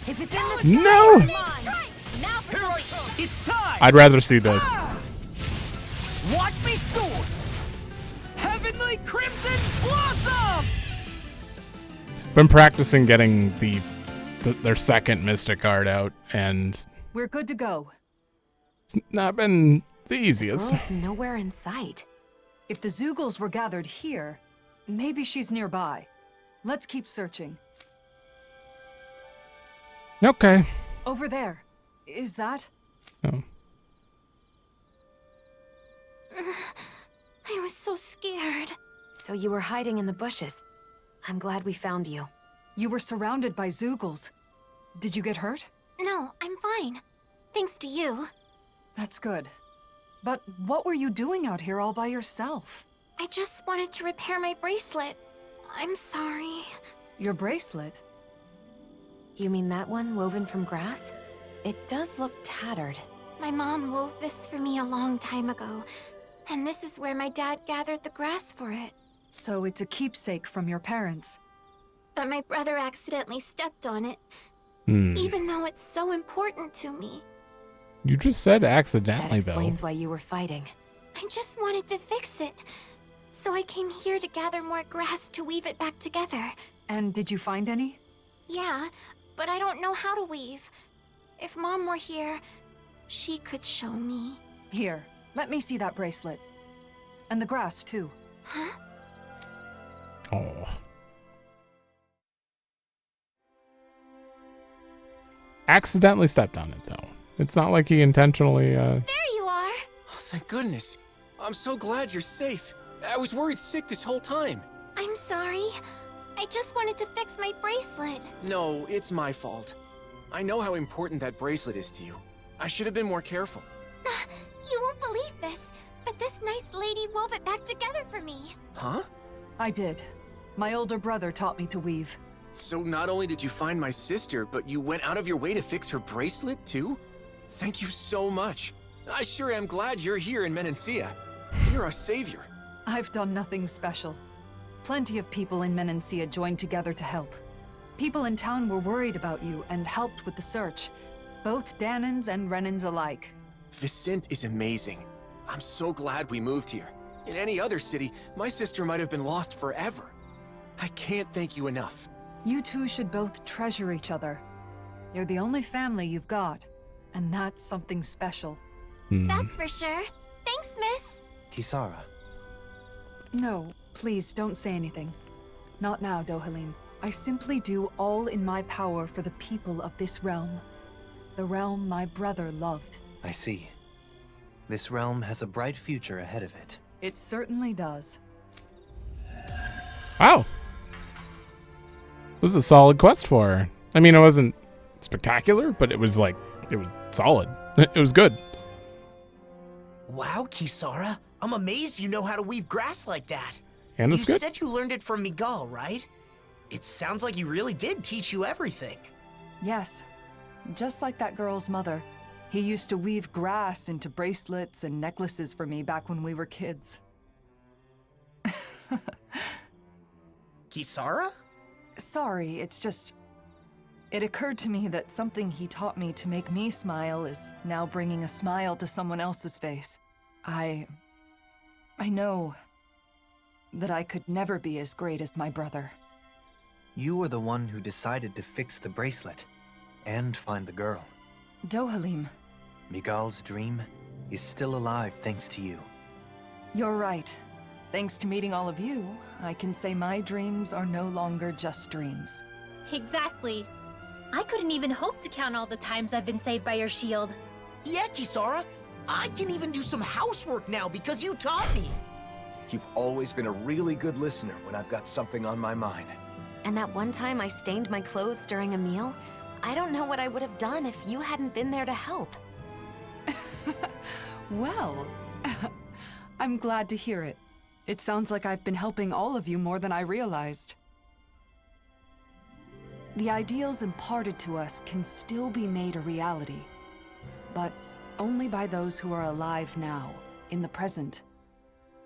If it's in the No! now for Here I come! It's time. I'd rather see this. Watch me soar. Heavenly Crimson Blossom. Been practicing getting their second Mystic card out, and We're good to go. it's not been the easiest. Girl's nowhere in sight. If the Zoogles were gathered here, maybe she's nearby. Let's keep searching. Okay. Over there. Is that? Oh. I was so scared. So you were hiding in the bushes. I'm glad we found you. You were surrounded by Zoogles. Did you get hurt? No, I'm fine. Thanks to you. That's good. But what were you doing out here all by yourself? I just wanted to repair my bracelet. I'm sorry. Your bracelet? You mean that one woven from grass? It does look tattered. My mom wove this for me a long time ago, and this is where my dad gathered the grass for it. So it's a keepsake from your parents. But my brother accidentally stepped on it, Hmm. even though it's so important to me. You just said That accidentally, though. explains why you were fighting. I just wanted to fix it. So I came here to gather more grass to weave it back together. And did you find any? Yeah, but I don't know how to weave. If Mom were here, she could show me. Here, let me see that bracelet. And the grass, too. Huh? Oh. Accidentally stepped on it, though. It's not like he intentionally, There you are! Oh, thank goodness. I'm so glad you're safe. I was worried sick this whole time. I'm sorry. I just wanted to fix my bracelet. No, it's my fault. I know how important that bracelet is to you. I should have been more careful. You won't believe this, but this nice lady wove it back together for me. Huh? I did. My older brother taught me to weave. So not only did you find my sister, but you went out of your way to fix her bracelet, too? Thank you so much. I sure am glad you're here in Menancia. You're our savior. I've done nothing special. Plenty of people in Menancia joined together to help. People in town were worried about you and helped with the search. Both Dahnans and Renans alike. Vicente is amazing. I'm so glad we moved here. In any other city, my sister might have been lost forever. I can't thank you enough. You two should both treasure each other. You're the only family you've got, and that's something special. That's for sure. Thanks, miss. Kisara, No, please don't say anything. Not now, Dohalim. I simply do all in my power for the people of this realm. The realm my brother loved. I see. This realm has a bright future ahead of it. It certainly does. Wow. was a solid quest for her. I mean, it wasn't spectacular, but it was solid. It was good. Wow, Kisara. I'm amazed you know how to weave grass like that. And it's You good. said you learned it from Miguel, right? It sounds like he really did teach you everything. Yes, just like that girl's mother. He used to weave grass into bracelets and necklaces for me back when we were kids. Kisara? Sorry, it's just... It occurred to me that something he taught me to make me smile is now bringing a smile to someone else's face. I know that I could never be as great as my brother. You were the one who decided to fix the bracelet and find the girl. Dohalim, Miguel's dream is still alive thanks to you. you're right. Thanks to meeting all of you, I can say my dreams are no longer just dreams. Exactly. I couldn't even hope to count all the times I've been saved by your shield. Yeah, Kisara. I can even do some housework now because you taught me. You've always been a really good listener when I've got something on my mind. And that one time I stained my clothes during a meal, I don't know what I would have done if you hadn't been there to help. Well, I'm glad to hear it. It sounds like I've been helping all of you more than I realized. The ideals imparted to us can still be made a reality, but only by those who are alive now, in the present.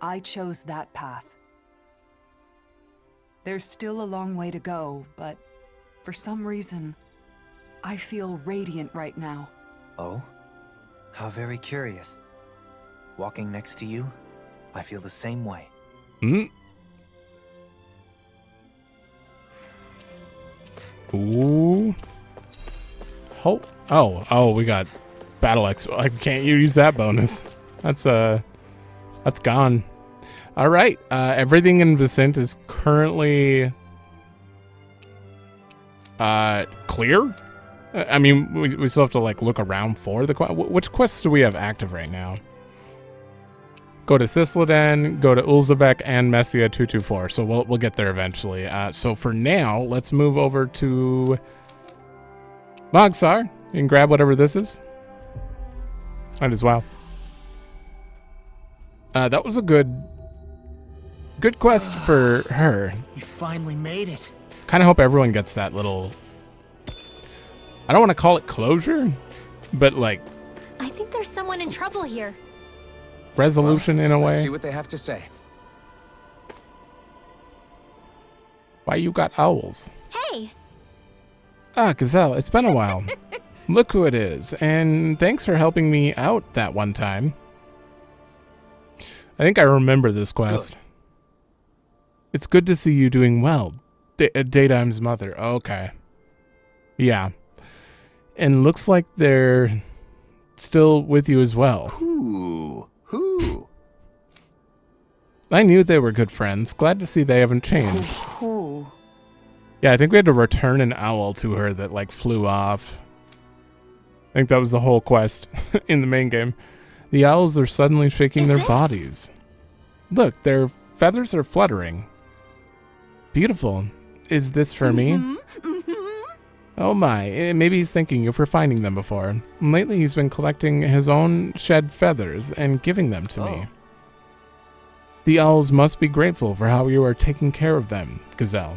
I chose that path. There's still a long way to go, but for some reason, I feel radiant right now. Oh? How very curious. Walking next to you, I feel the same way. Ooh. Oh, we got Battle X. I can't use that bonus. That's gone. All right. Everything in Vicent is currently clear. I mean, we still have to like look around for the which quests do we have active right now? Go to Sisladen, go to Ulzabek, and Messia 224. So we'll get there eventually. So for now, let's move over to Mogsar and grab whatever this is. Might as well. That was a good quest for her. You finally made it. Kind of hope everyone gets that little... I don't want to call it closure, but like... I think there's someone in trouble here. resolution in a way. Let's see what they have to say. Why you got owls? Hey! Ah, Gazelle, it's been a while. Look who it is, and thanks for helping me out that one time. I think I remember this quest. Good. It's good to see you doing well. Daytime's mother. Okay. Yeah. And looks like they're still with you as well. Who? I knew they were good friends. Glad to see they haven't changed. Who? Yeah, I think we had to return an owl to her that like flew off. I think that was the whole quest in the main game. The owls are suddenly shaking their bodies. Look, their feathers are fluttering. Beautiful. Is this for me? Oh my, maybe he's thanking you for finding them before. Lately he's been collecting his own shed feathers and giving them to me. The owls must be grateful for how you are taking care of them, Gazelle.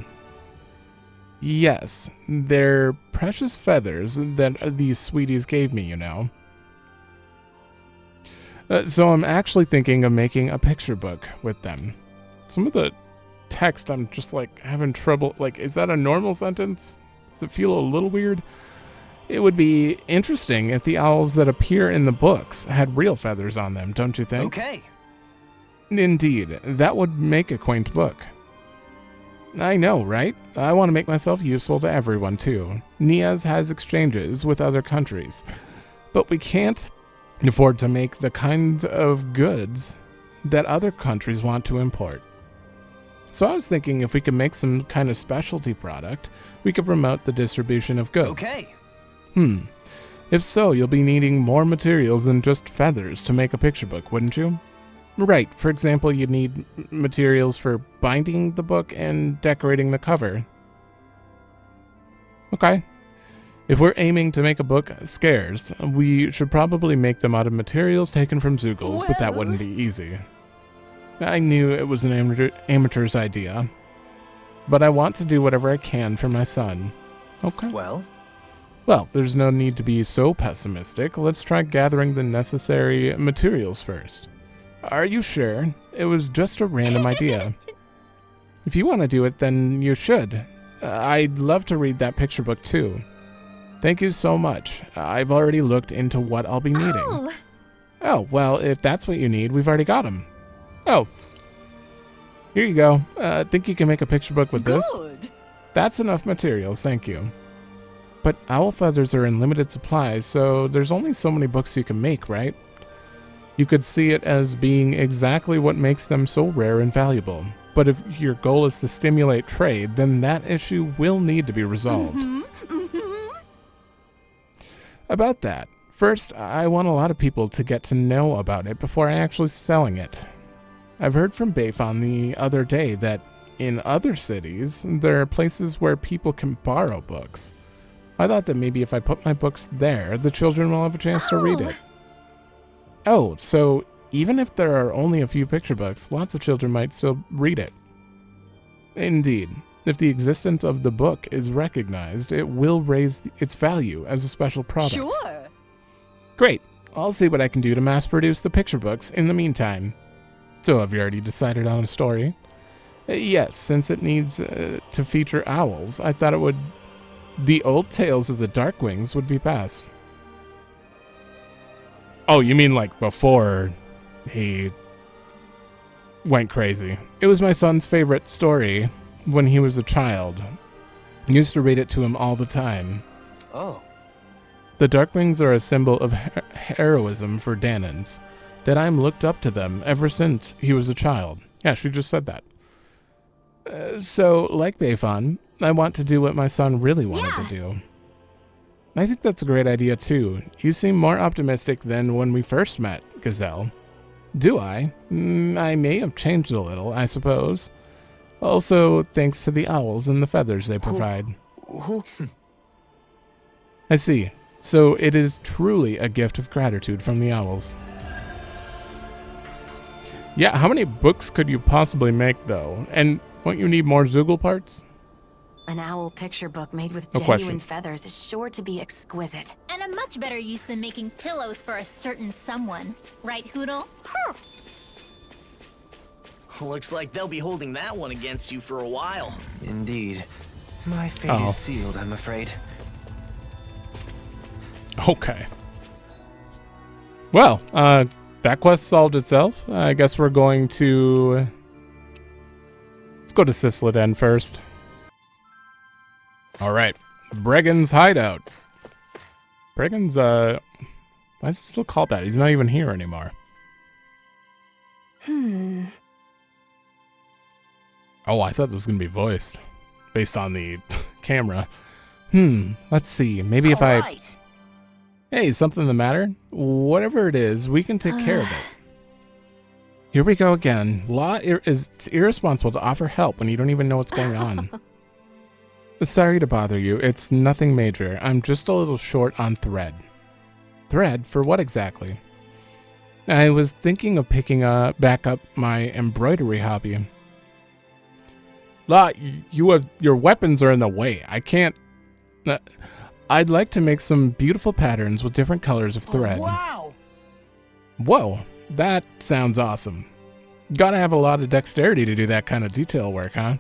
Yes, they're precious feathers that these sweeties gave me, you know. So I'm actually thinking of making a picture book with them. Some of the text I'm just like having trouble, like, is that a normal sentence? Does it feel a little weird? It would be interesting if the owls that appear in the books had real feathers on them, don't you think? Okay. Indeed, that would make a quaint book. I know, right? I want to make myself useful to everyone, too. Niaz has exchanges with other countries, but we can't afford to make the kind of goods that other countries want to import. So I was thinking if we could make some kind of specialty product, we could promote the distribution of goods. Okay. If so, you'll be needing more materials than just feathers to make a picture book, wouldn't you? Right, for example, you'd need materials for binding the book and decorating the cover. Okay. If we're aiming to make a book scarce, we should probably make them out of materials taken from Zoogles, but that wouldn't be easy. I knew it was an amateur's idea, but I want to do whatever I can for my son. Okay. Well, There's no need to be so pessimistic. Let's try gathering the necessary materials first. Are you sure? It was just a random idea. If you want to do it, then you should. I'd love to read that picture book too. Thank you so much. I've already looked into what I'll be needing. Oh, well, if that's what you need, we've already got them. Oh. Here you go. Think you can make a picture book with this? That's enough materials, thank you. But owl feathers are in limited supply, so there's only so many books you can make, right? You could see it as being exactly what makes them so rare and valuable. But if your goal is to stimulate trade, then that issue will need to be resolved. About that, first, I want a lot of people to get to know about it before I actually selling it. I've heard from Bayfon the other day that in other cities, there are places where people can borrow books. I thought that maybe if I put my books there, the children will have a chance to read it. Oh, so even if there are only a few picture books, lots of children might still read it. Indeed, if the existence of the book is recognized, it will raise its value as a special product. Sure. Great. I'll see what I can do to mass produce the picture books in the meantime. So have you already decided on a story? Yes, since it needs to feature owls, I thought the old tales of the Darkwings would be best. Oh, you mean like before he went crazy? It was my son's favorite story when he was a child. I used to read it to him all the time. Oh. The Darkwings are a symbol of heroism for Dahnans. That looked up to them ever since he was a child. Yeah, she just said that. So, like Bayfon, I want to do what my son really wanted to do. I think that's a great idea too. You seem more optimistic than when we first met, Gazelle. Do I? I may have changed a little, I suppose. Also, thanks to the owls and the feathers they provide. I see. So it is truly a gift of gratitude from the owls. Yeah, how many books could you possibly make, though? And won't you need more Zoogle parts? An owl picture book made with genuine feathers is sure to be exquisite. And a much better use than making pillows for a certain someone. Right, Hoodle? Looks like they'll be holding that one against you for a while. Indeed. My fate is sealed, I'm afraid. Okay. Well, that quest solved itself. I guess we're going to... Let's go to Sysleden first. Alright. Bregan's hideout. Bregan's, why is it still called that? He's not even here anymore. Oh, I thought this was going to be voiced. Based on the camera. Let's see. Maybe if I... Hey, something the matter? Whatever it is, we can take care of it. Here we go again. It's irresponsible to offer help when you don't even know what's going on. Sorry to bother you. It's nothing major. I'm just a little short on thread. Thread? For what exactly? I was thinking of picking back up my embroidery hobby. Your weapons are in the way. I can't... I'd like to make some beautiful patterns with different colors of thread. Wow! Whoa, that sounds awesome. Gotta have a lot of dexterity to do that kind of detail work, huh?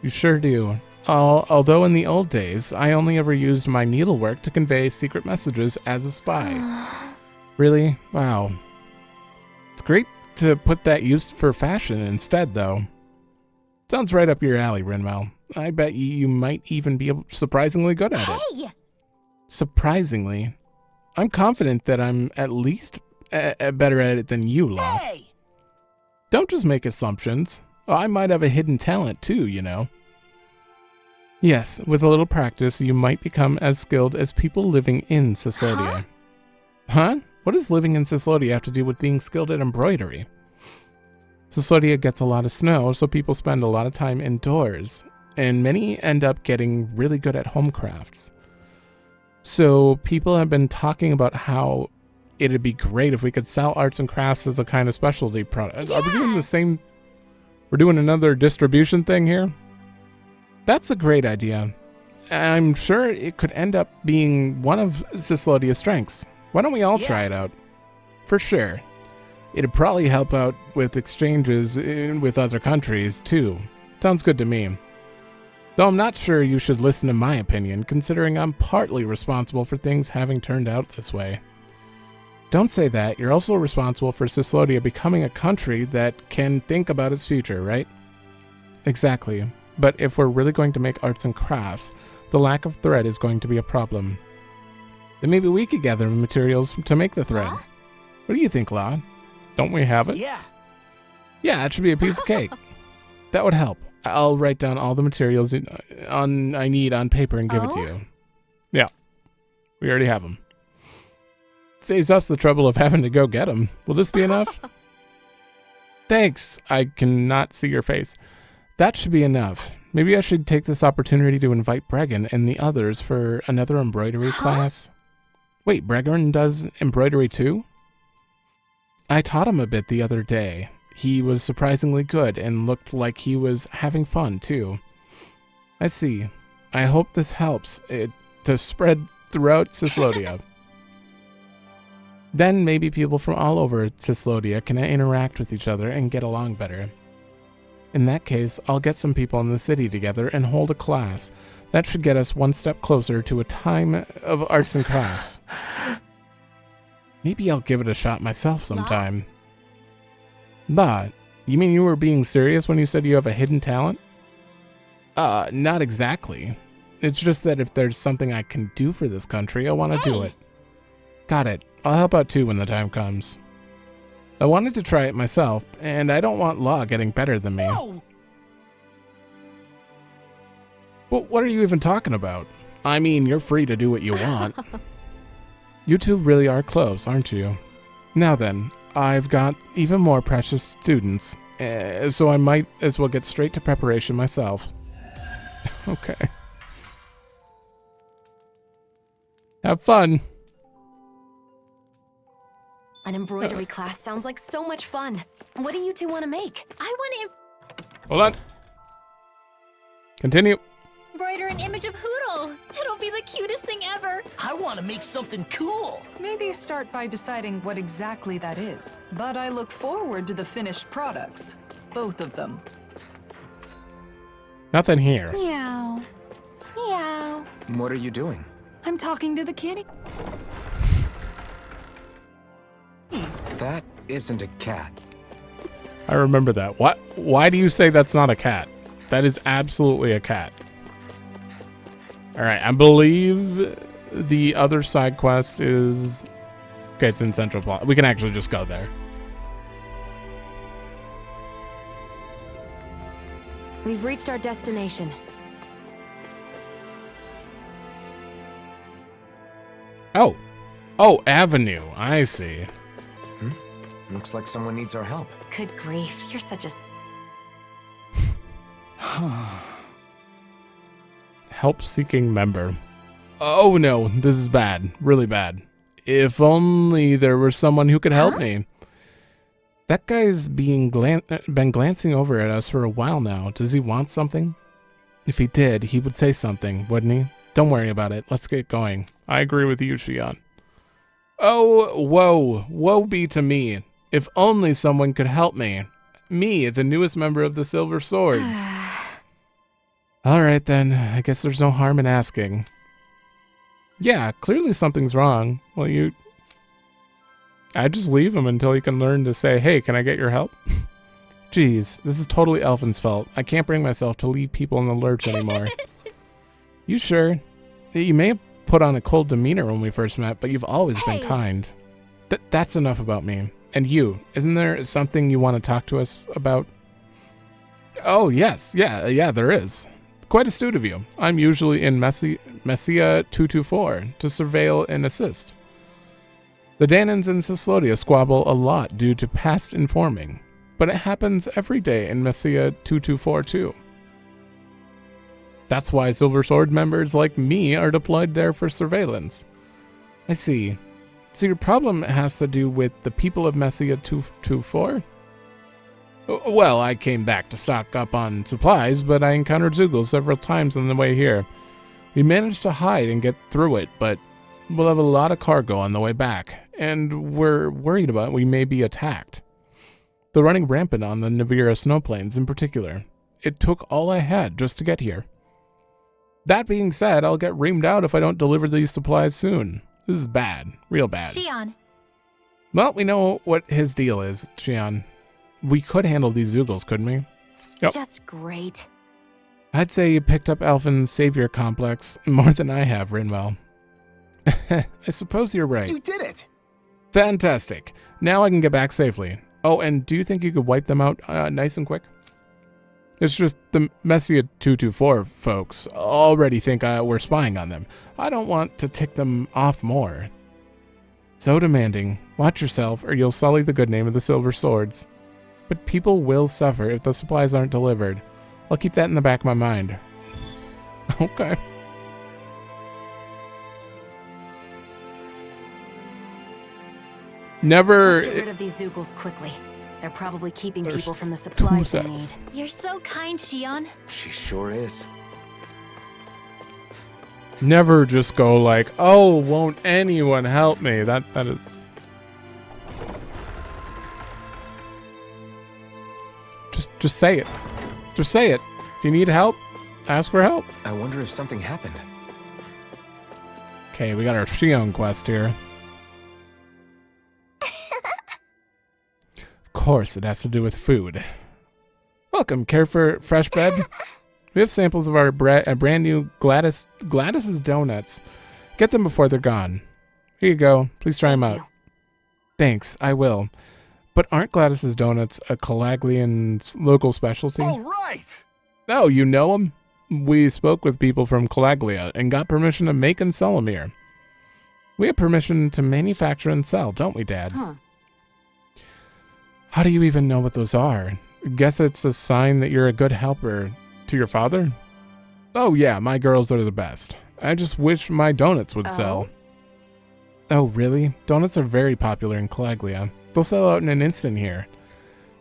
You sure do. Although in the old days, I only ever used my needlework to convey secret messages as a spy. Really? Wow. It's great to put that use for fashion instead, though. Sounds right up your alley, Rinmel. I bet you might even be surprisingly good at it. Surprisingly? I'm confident that I'm at least better at it than you, Law. Hey! Don't just make assumptions. I might have a hidden talent too, you know. Yes, with a little practice, you might become as skilled as people living in Cyslodia. Huh? What does living in Cyslodia have to do with being skilled at embroidery? Cyslodia gets a lot of snow, so people spend a lot of time indoors. and many end up getting really good at home crafts. So people have been talking about how it'd be great if we could sell arts and crafts as a kind of specialty product. Yeah. Are we doing the same? We're doing another distribution thing here? That's a great idea. I'm sure it could end up being one of Cyslodia's strengths. Why don't we all try it out? For sure. It'd probably help out with exchanges with other countries, too. Sounds good to me. Though I'm not sure you should listen to my opinion, considering I'm partly responsible for things having turned out this way. Don't say that. You're also responsible for Cyslodia becoming a country that can think about its future, right? Exactly. But if we're really going to make arts and crafts, the lack of thread is going to be a problem. Then maybe we could gather materials to make the thread. Huh? What do you think, La? Don't we have it? Yeah. Yeah, it should be a piece of cake. That would help. I'll write down all the materials I need on paper and give it to you. Yeah. We already have them. Saves us the trouble of having to go get them. Will this be enough? Thanks. I cannot see your face. That should be enough. Maybe I should take this opportunity to invite Bregan and the others for another embroidery class. Wait, Bregan does embroidery too? I taught him a bit the other day. He was surprisingly good and looked like he was having fun too. I see. I hope this helps it to spread throughout Cyslodia. Then maybe people from all over Cyslodia can interact with each other and get along better. In that case, I'll get some people in the city together and hold a class. That should get us one step closer to a time of arts and crafts. Maybe I'll give it a shot myself sometime. But, you mean you were being serious when you said you have a hidden talent? Not exactly. It's just that if there's something I can do for this country, I want to do it. Got it. I'll help out too when the time comes. I wanted to try it myself, and I don't want Law getting better than me. No! Well, what are you even talking about? I mean, you're free to do what you want. You two really are close, aren't you? Now then, I've got even more precious students, so I might as well get straight to preparation myself. Okay. Have fun. An embroidery class sounds like so much fun. What do you two want to make? I want Hold on. Continue. to embroider an image of Hootle. It'll be the cutest thing ever. I want to make something cool. Maybe start by deciding what exactly that is. But I look forward to the finished products. Both of them. Nothing here. Meow. Meow. What are you doing? I'm talking to the kitty. That isn't a cat. I remember that. What? Why do you say that's not a cat? That is absolutely a cat. Alright, I believe the other side quest is... Okay, it's in Central Plaza. We can actually just go there. We've reached our destination. Oh. Oh, Avenue. I see. Looks like someone needs our help. Good grief, you're such a... Help-seeking member. Oh no, this is bad. Really bad. If only there were someone who could help me. That guy's been glancing over at us for a while now. Does he want something? If he did, he would say something, wouldn't he? Don't worry about it. Let's get going. I agree with you, Shion. Oh, woe. Woe be to me. If only someone could help me. Me, the newest member of the Silver Swords. Alright then, I guess there's no harm in asking. Yeah, clearly something's wrong. Well, I'd just leave him until he can learn to say, hey, can I get your help? Jeez, this is totally Alphen's fault. I can't bring myself to leave people in the lurch anymore. You sure? You may have put on a cold demeanor when we first met, but you've always been kind. That's enough about me. And you, isn't there something you want to talk to us about? Oh, yes. Yeah, there is. Quite astute of you. I'm usually in Messia 224 to surveil and assist. The Dahnans in Cyslodia squabble a lot due to past informing, but it happens every day in Messia 224 too. That's why Silver Sword members like me are deployed there for surveillance. I see. So your problem has to do with the people of Messia 224? Well, I came back to stock up on supplies, but I encountered Zoogle several times on the way here. We managed to hide and get through it, but we'll have a lot of cargo on the way back, and we're worried about we may be attacked. They're running rampant on the Navira snowplains in particular. It took all I had just to get here. That being said, I'll get reamed out if I don't deliver these supplies soon. This is bad. Real bad. Shion. Well, we know what his deal is, Shion. We could handle these Zoogles, couldn't we? Yep. Just great. I'd say you picked up Alphen's savior complex more than I have, Rinwell. I suppose you're right. You did it! Fantastic. Now I can get back safely. Oh, and do you think you could wipe them out nice and quick? It's just the Messia 224 folks already think we're spying on them. I don't want to tick them off more. So demanding. Watch yourself or you'll sully the good name of the Silver Swords. But people will suffer if the supplies aren't delivered. I'll keep that in the back of my mind. Okay. Never. Let's get rid of these Zoogles quickly. They're probably keeping people from the supplies they need. You're so kind, Shion. She sure is. Never just go like, oh, won't anyone help me? That is. Just say it. Just say it. If you need help, ask for help. I wonder if something happened. Okay, we got our Shion quest here. Of course, it has to do with food. Welcome, care for fresh bread? We have samples of our brand new Gladys's donuts. Get them before they're gone. Here you go. Please try them out. Thanks, I will. But aren't Gladys's donuts a Calaglian local specialty? All right! Oh, you know them? We spoke with people from Calaglia and got permission to make and sell them here. We have permission to manufacture and sell, don't we, Dad? Huh. How do you even know what those are? Guess it's a sign that you're a good helper to your father? Oh yeah, my girls are the best. I just wish my donuts would sell. Oh really? Donuts are very popular in Calaglia. They'll sell out in an instant here.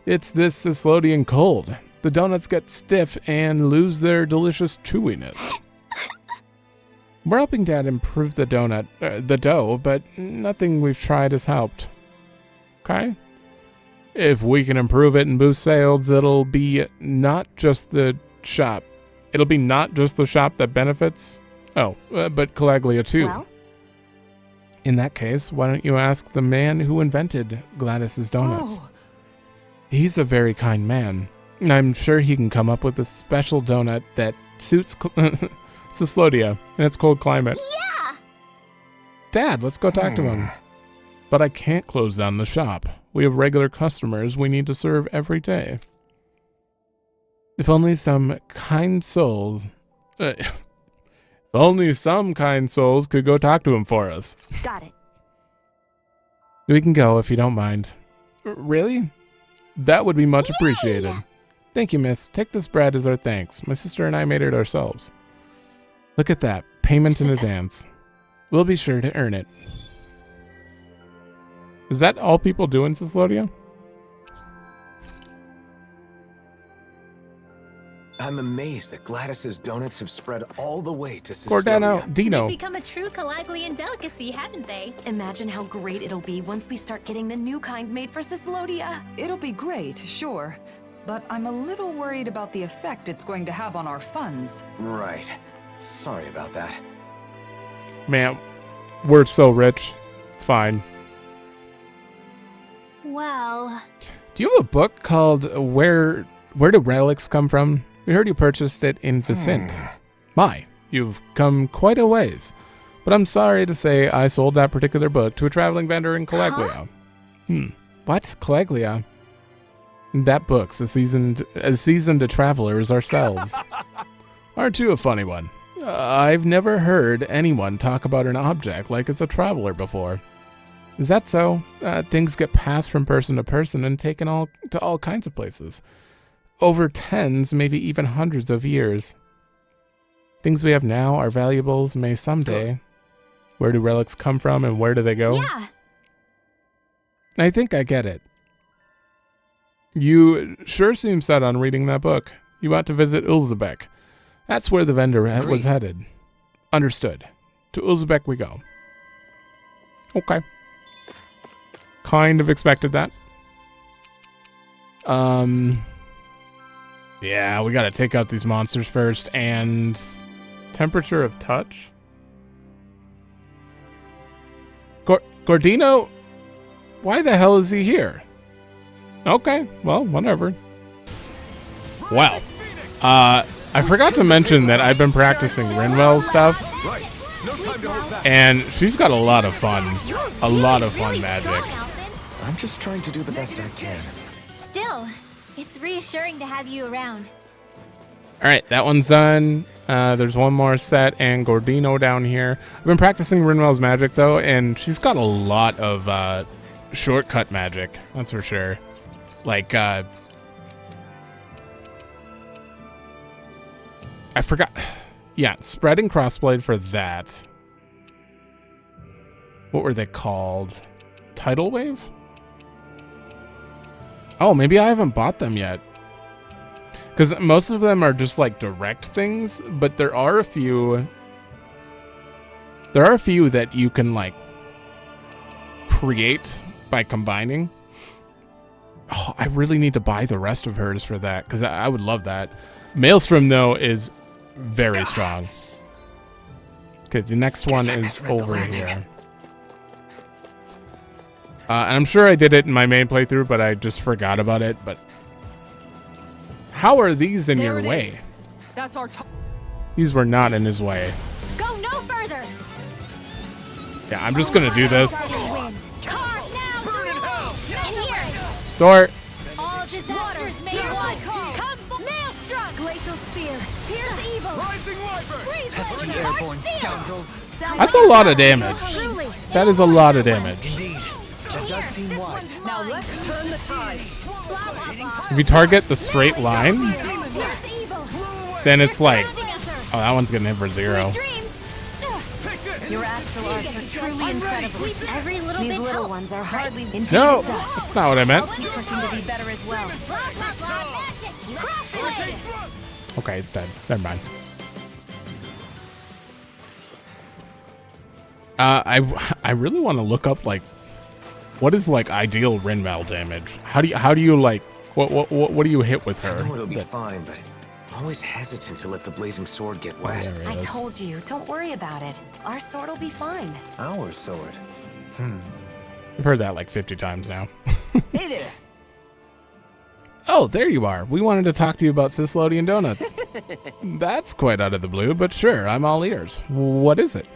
It's this Cislodian cold. The donuts get stiff and lose their delicious chewiness. We're helping Dad improve the dough, but nothing we've tried has helped. Okay? If we can improve it and boost sales, it'll be not just the shop. It'll be not just the shop that benefits. Oh, but Calaglia too. Well? In that case, why don't you ask the man who invented Gladys's donuts? Oh. He's a very kind man. I'm sure he can come up with a special donut that suits Cyslodia in its cold climate. Yeah! Dad, let's go talk to him. But I can't close down the shop. We have regular customers we need to serve every day. If only some kind souls... if only some kind souls could go talk to him for us. Got it. We can go if you don't mind. Really? That would be much appreciated. Thank you, miss. Take this bread as our thanks. My sister and I made it ourselves. Look at that. Payment in advance. We'll be sure to earn it. Is that all people do in Cyslodia? I'm amazed that Gladys's donuts have spread all the way to Cyslodia. Cordano, Dino. They've become a true Calaglian delicacy, haven't they? Imagine how great it'll be once we start getting the new kind made for Cyslodia. It'll be great, sure. But I'm a little worried about the effect it's going to have on our funds. Right. Sorry about that. Man, we're so rich. It's fine. Well... Do you have a book called Where Do Relics Come From? We heard you purchased it in Vicent. My, you've come quite a ways. But I'm sorry to say I sold that particular book to a traveling vendor in Calaglia. What? Calaglia? That book's as seasoned a traveler as ourselves. Aren't you a funny one? I've never heard anyone talk about an object like it's a traveler before. Is that so? Things get passed from person to person and taken to all kinds of places. Over tens, maybe even hundreds of years. Things we have now are valuables may someday. Where do relics come from and where do they go? Yeah. I think I get it. You sure seem set on reading that book. You want to visit Ulzebek. That's where the vendor was headed. Understood. To Ulzebek we go. Okay. Kind of expected that. Yeah, we gotta take out these monsters first, and temperature of touch? Gordino? Why the hell is he here? Okay, well, whatever. Well, I forgot to mention that I've been practicing Rinwell's stuff, and she's got a lot of fun. A lot of fun magic. I'm just trying to do the best I can. Still, it's reassuring to have you around. Alright, that one's done. There's one more set and Gordino down here. I've been practicing Rinwell's magic, though, and she's got a lot of shortcut magic, that's for sure. Like, I forgot. Yeah, spreading crossblade for that. What were they called? Tidal wave? Oh, maybe I haven't bought them yet. Because most of them are just like direct things, but there are a few that you can like create by combining. Oh, I really need to buy the rest of hers for that, because I would love that. Maelstrom, though, is very strong. Okay, the next one is over here. And I'm sure I did it in my main playthrough, but I just forgot about it. But how are these in your way? That's our These were not in his way. Go no further. Yeah, I'm just gonna do this. Store. All disasters made one. Come, Maelstrom. Glacial spear. Here's evil. Rising wyvern. Pesky airborne scoundrels. That's a lot of damage. That is a lot of damage. Indeed. That does seem wise. Now let's turn the tide. If you target the straight line, then it's like, oh, that one's gonna hit for 0. Your astral arts are truly incredible. Every little These bit little helps. ones are hardly indeed No, dust. that's not what I meant. Keep pushing to be better as well. Okay, it's dead. Never mind. I really want to look up like what is like ideal Rinwell damage. How do you like what do you hit with her? I know it'll be fine, but I'm always hesitant to let the blazing sword get wet. There it I is. told you, don't worry about it. Our sword will be fine. Our sword. I've heard that like 50 times now. Hey there. Oh, there you are. We wanted to talk to you about Cislodian donuts. That's quite out of the blue, but sure, I'm all ears. What is it?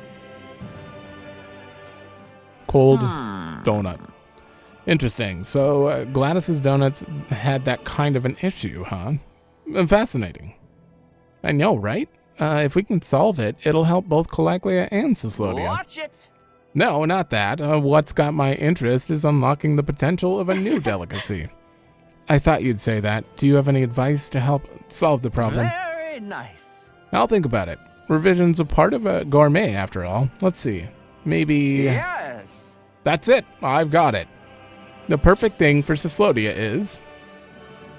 Cold donut. Interesting. So Gladys's donuts had that kind of an issue, huh? Fascinating. I know, right? If we can solve it, it'll help both Calaglia and Cyslodia. Watch it. No, not that. What's got my interest is unlocking the potential of a new delicacy. I thought you'd say that. Do you have any advice to help solve the problem? Very nice. I'll think about it. Revision's a part of a gourmet, after all. Let's see. Maybe... Yes. That's it. I've got it. The perfect thing for Cyslodia is...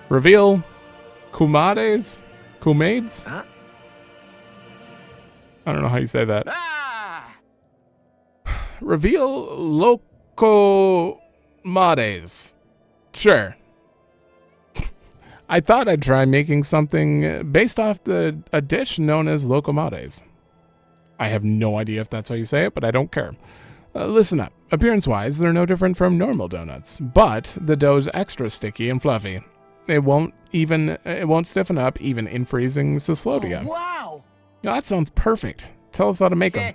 Reveal... Kumades? Huh? I don't know how you say that. Ah. Reveal Locomades. Sure. I thought I'd try making something based off a dish known as Locomades. I have no idea if that's how you say it, but I don't care. Listen up. Appearance-wise, they're no different from normal donuts, but the dough's extra sticky and fluffy. It won't stiffen up even in freezing Cyslodia. Oh, wow. That sounds perfect. Tell us how to make them.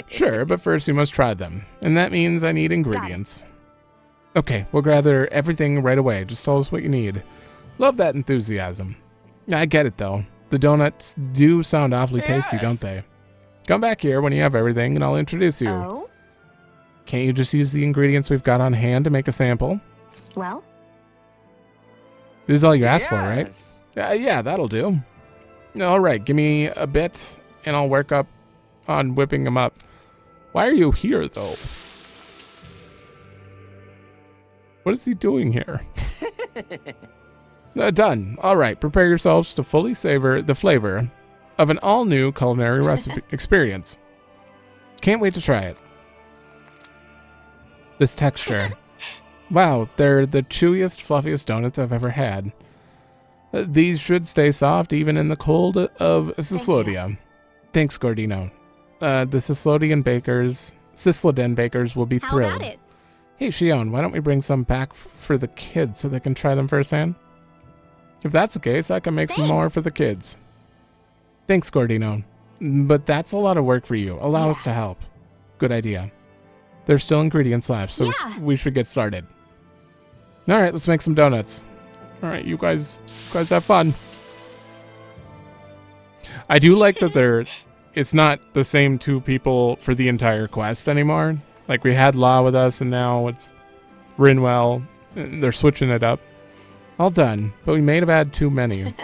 Sure, but first you must try them, and that means I need ingredients. Okay, we'll gather everything right away. Just tell us what you need. Love that enthusiasm. I get it, though. The donuts do sound awfully tasty, don't they? Come back here when you have everything, and I'll introduce you. Oh? Can't you just use the ingredients we've got on hand to make a sample? Well? This is all you asked for, right? Yes. Yeah, that'll do. All right, give me a bit, and I'll work up on whipping him up. Why are you here, though? What is he doing here? Done. All right, prepare yourselves to fully savor the flavor of an all-new culinary recipe experience. Can't wait to try it. This texture. Wow, they're the chewiest, fluffiest donuts I've ever had. These should stay soft even in the cold of Cislodia. Thanks, Gordino. The Cisloden bakers will be thrilled. How about it? Hey, Shion, why don't we bring some back for the kids so they can try them firsthand? If that's the case, I can make some more for the kids. Thanks, Gordino. But that's a lot of work for you. Allow us to help. Good idea. There's still ingredients left, so we should get started. All right, let's make some donuts. All right, you guys have fun. I do like that it's not the same two people for the entire quest anymore. Like, we had Law with us, and now it's Rinwell. They're switching it up. All done, but we may have had too many.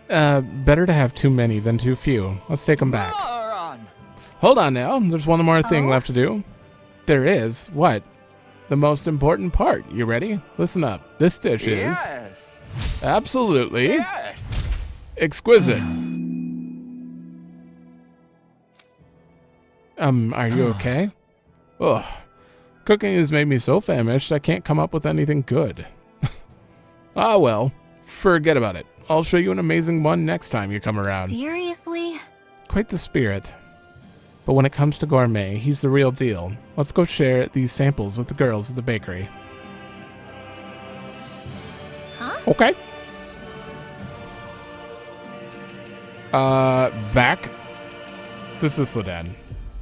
Better to have too many than too few. Let's take them back. Hold on now. There's one more thing left to do. There is. What? The most important part. You ready? Listen up. This dish is absolutely exquisite. Are you okay? Ugh. Cooking has made me so famished I can't come up with anything good. Ah, well. Forget about it. I'll show you an amazing one next time you come around. Seriously? Quite the spirit. But when it comes to gourmet, he's the real deal. Let's go share these samples with the girls at the bakery. Huh? Okay. Back to Cisloden.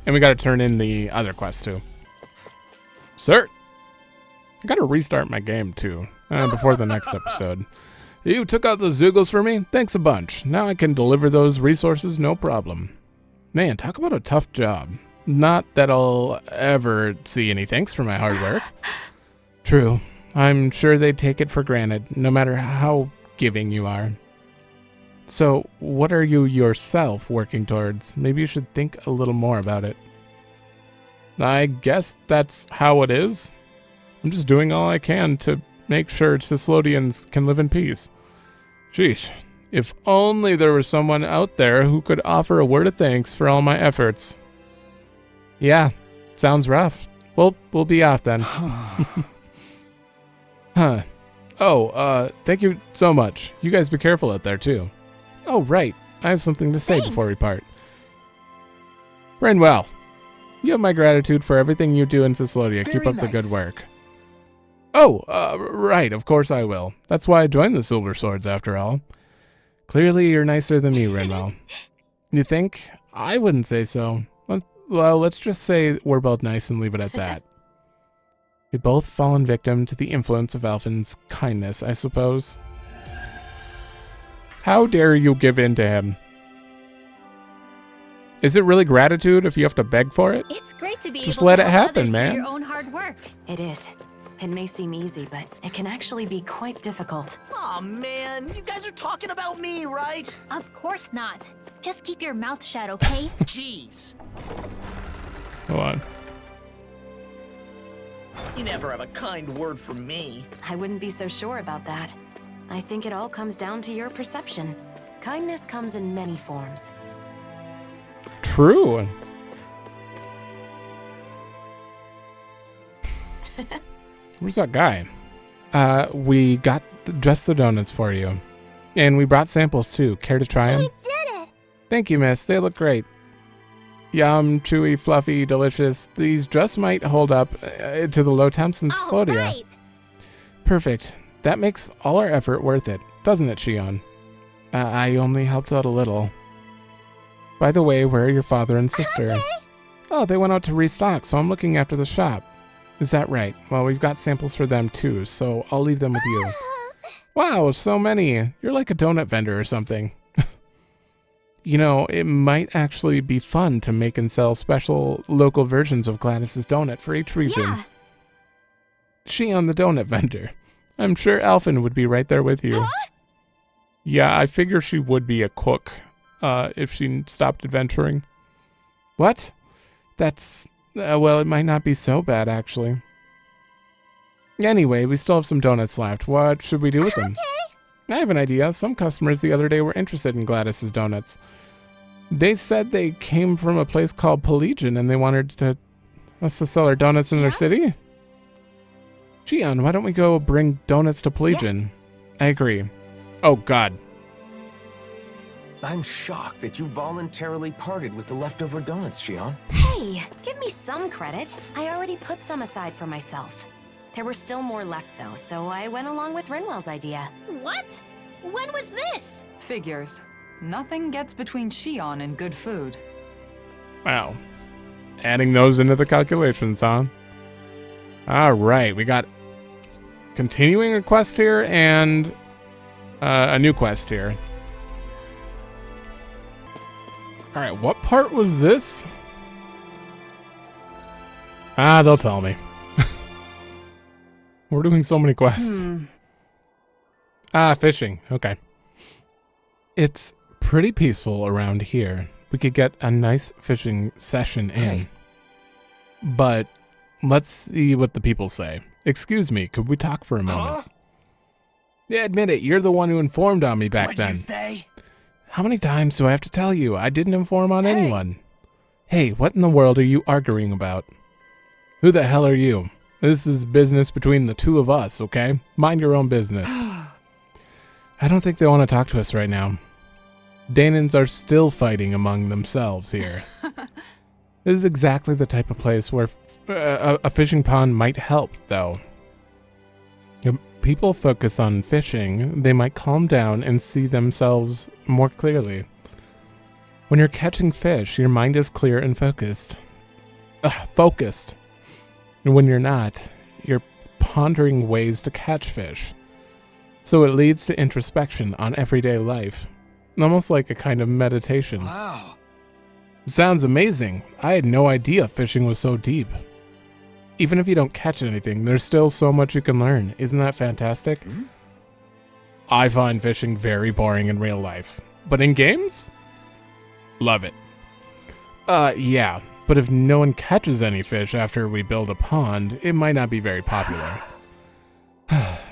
And we gotta turn in the other quest too. Sir! I gotta restart my game too, before the next episode. You took out those Zoogles for me? Thanks a bunch. Now I can deliver those resources no problem. Man, talk about a tough job. Not that I'll ever see any thanks for my hard work. True. I'm sure they'd take it for granted, no matter how giving you are. So, what are you yourself working towards? Maybe you should think a little more about it. I guess that's how it is. I'm just doing all I can to make sure Cislodians can live in peace. Sheesh. If only there was someone out there who could offer a word of thanks for all my efforts. Yeah, sounds rough. Well, we'll be off then. Huh. Oh, thank you so much. You guys be careful out there, too. Oh, right. I have something to say before we part. Rinwell, you have my gratitude for everything you do in Cislodia. Keep up the good work. Oh, right. Of course I will. That's why I joined the Silver Swords, after all. Clearly, you're nicer than me, Rinwell. You think? I wouldn't say so. Well, let's just say we're both nice and leave it at that. We've both fallen victim to the influence of Alphen's kindness, I suppose. How dare you give in to him? Is it really gratitude if you have to beg for it? It's great to be just able let to it help happen, others man. through your own hard work. It is. It may seem easy, but it can actually be quite difficult. Aw, man, you guys are talking about me, right? Of course not. Just keep your mouth shut, okay? Jeez. Hold on. You never have a kind word for me. I wouldn't be so sure about that. I think it all comes down to your perception. Kindness comes in many forms. True. Where's that guy? We got just the donuts for you. And we brought samples too. Care to try them? We did it! Thank you, miss. They look great. Yum, chewy, fluffy, delicious. These just might hold up to the low temps in Slodia. Right. Perfect. That makes all our effort worth it, doesn't it, Shion? I only helped out a little. By the way, where are your father and sister? Okay. Oh, they went out to restock, so I'm looking after the shop. Is that right? Well, we've got samples for them too, so I'll leave them with you. Wow, so many. You're like a donut vendor or something. You know, it might actually be fun to make and sell special local versions of Gladys's donut for each region. Yeah. Shion the donut vendor. I'm sure Alphen would be right there with you. Huh? Yeah, I figure she would be a cook if she stopped adventuring. What? That's, well, it might not be so bad, actually. Anyway, we still have some donuts left. What should we do with them? I have an idea. Some customers the other day were interested in Gladys's donuts. They said they came from a place called Pelagian and they wanted us to sell our donuts in their city. Gion, why don't we go bring donuts to Pelagian? Yes. I agree. Oh, God. I'm shocked that you voluntarily parted with the leftover donuts, Gion. Hey, give me some credit. I already put some aside for myself. There were still more left, though, so I went along with Rinwell's idea. What? When was this? Figures. Nothing gets between Shion and good food. Wow. Adding those into the calculations, huh? All right, we got continuing a quest here and a new quest here. All right, what part was this? They'll tell me. We're doing so many quests. Fishing. Okay. It's pretty peaceful around here. We could get a nice fishing session in. Hey. But let's see what the people say. Excuse me, could we talk for a moment? Yeah, admit it. You're the one who informed on me back then. What'd you say? How many times do I have to tell you? I didn't inform on anyone. Hey, what in the world are you arguing about? Who the hell are you? This is business between the two of us, okay? Mind your own business. I don't think they want to talk to us right now. Dahnans are still fighting among themselves here. This is exactly the type of place where a fishing pond might help, though. If people focus on fishing, they might calm down and see themselves more clearly. When you're catching fish, your mind is clear and focused. And when you're not, you're pondering ways to catch fish. So it leads to introspection on everyday life. Almost like a kind of meditation. Wow. Sounds amazing. I had no idea fishing was so deep. Even if you don't catch anything, there's still so much you can learn. Isn't that fantastic? I find fishing very boring in real life. But in games? Love it. Yeah. But if no one catches any fish after we build a pond, it might not be very popular.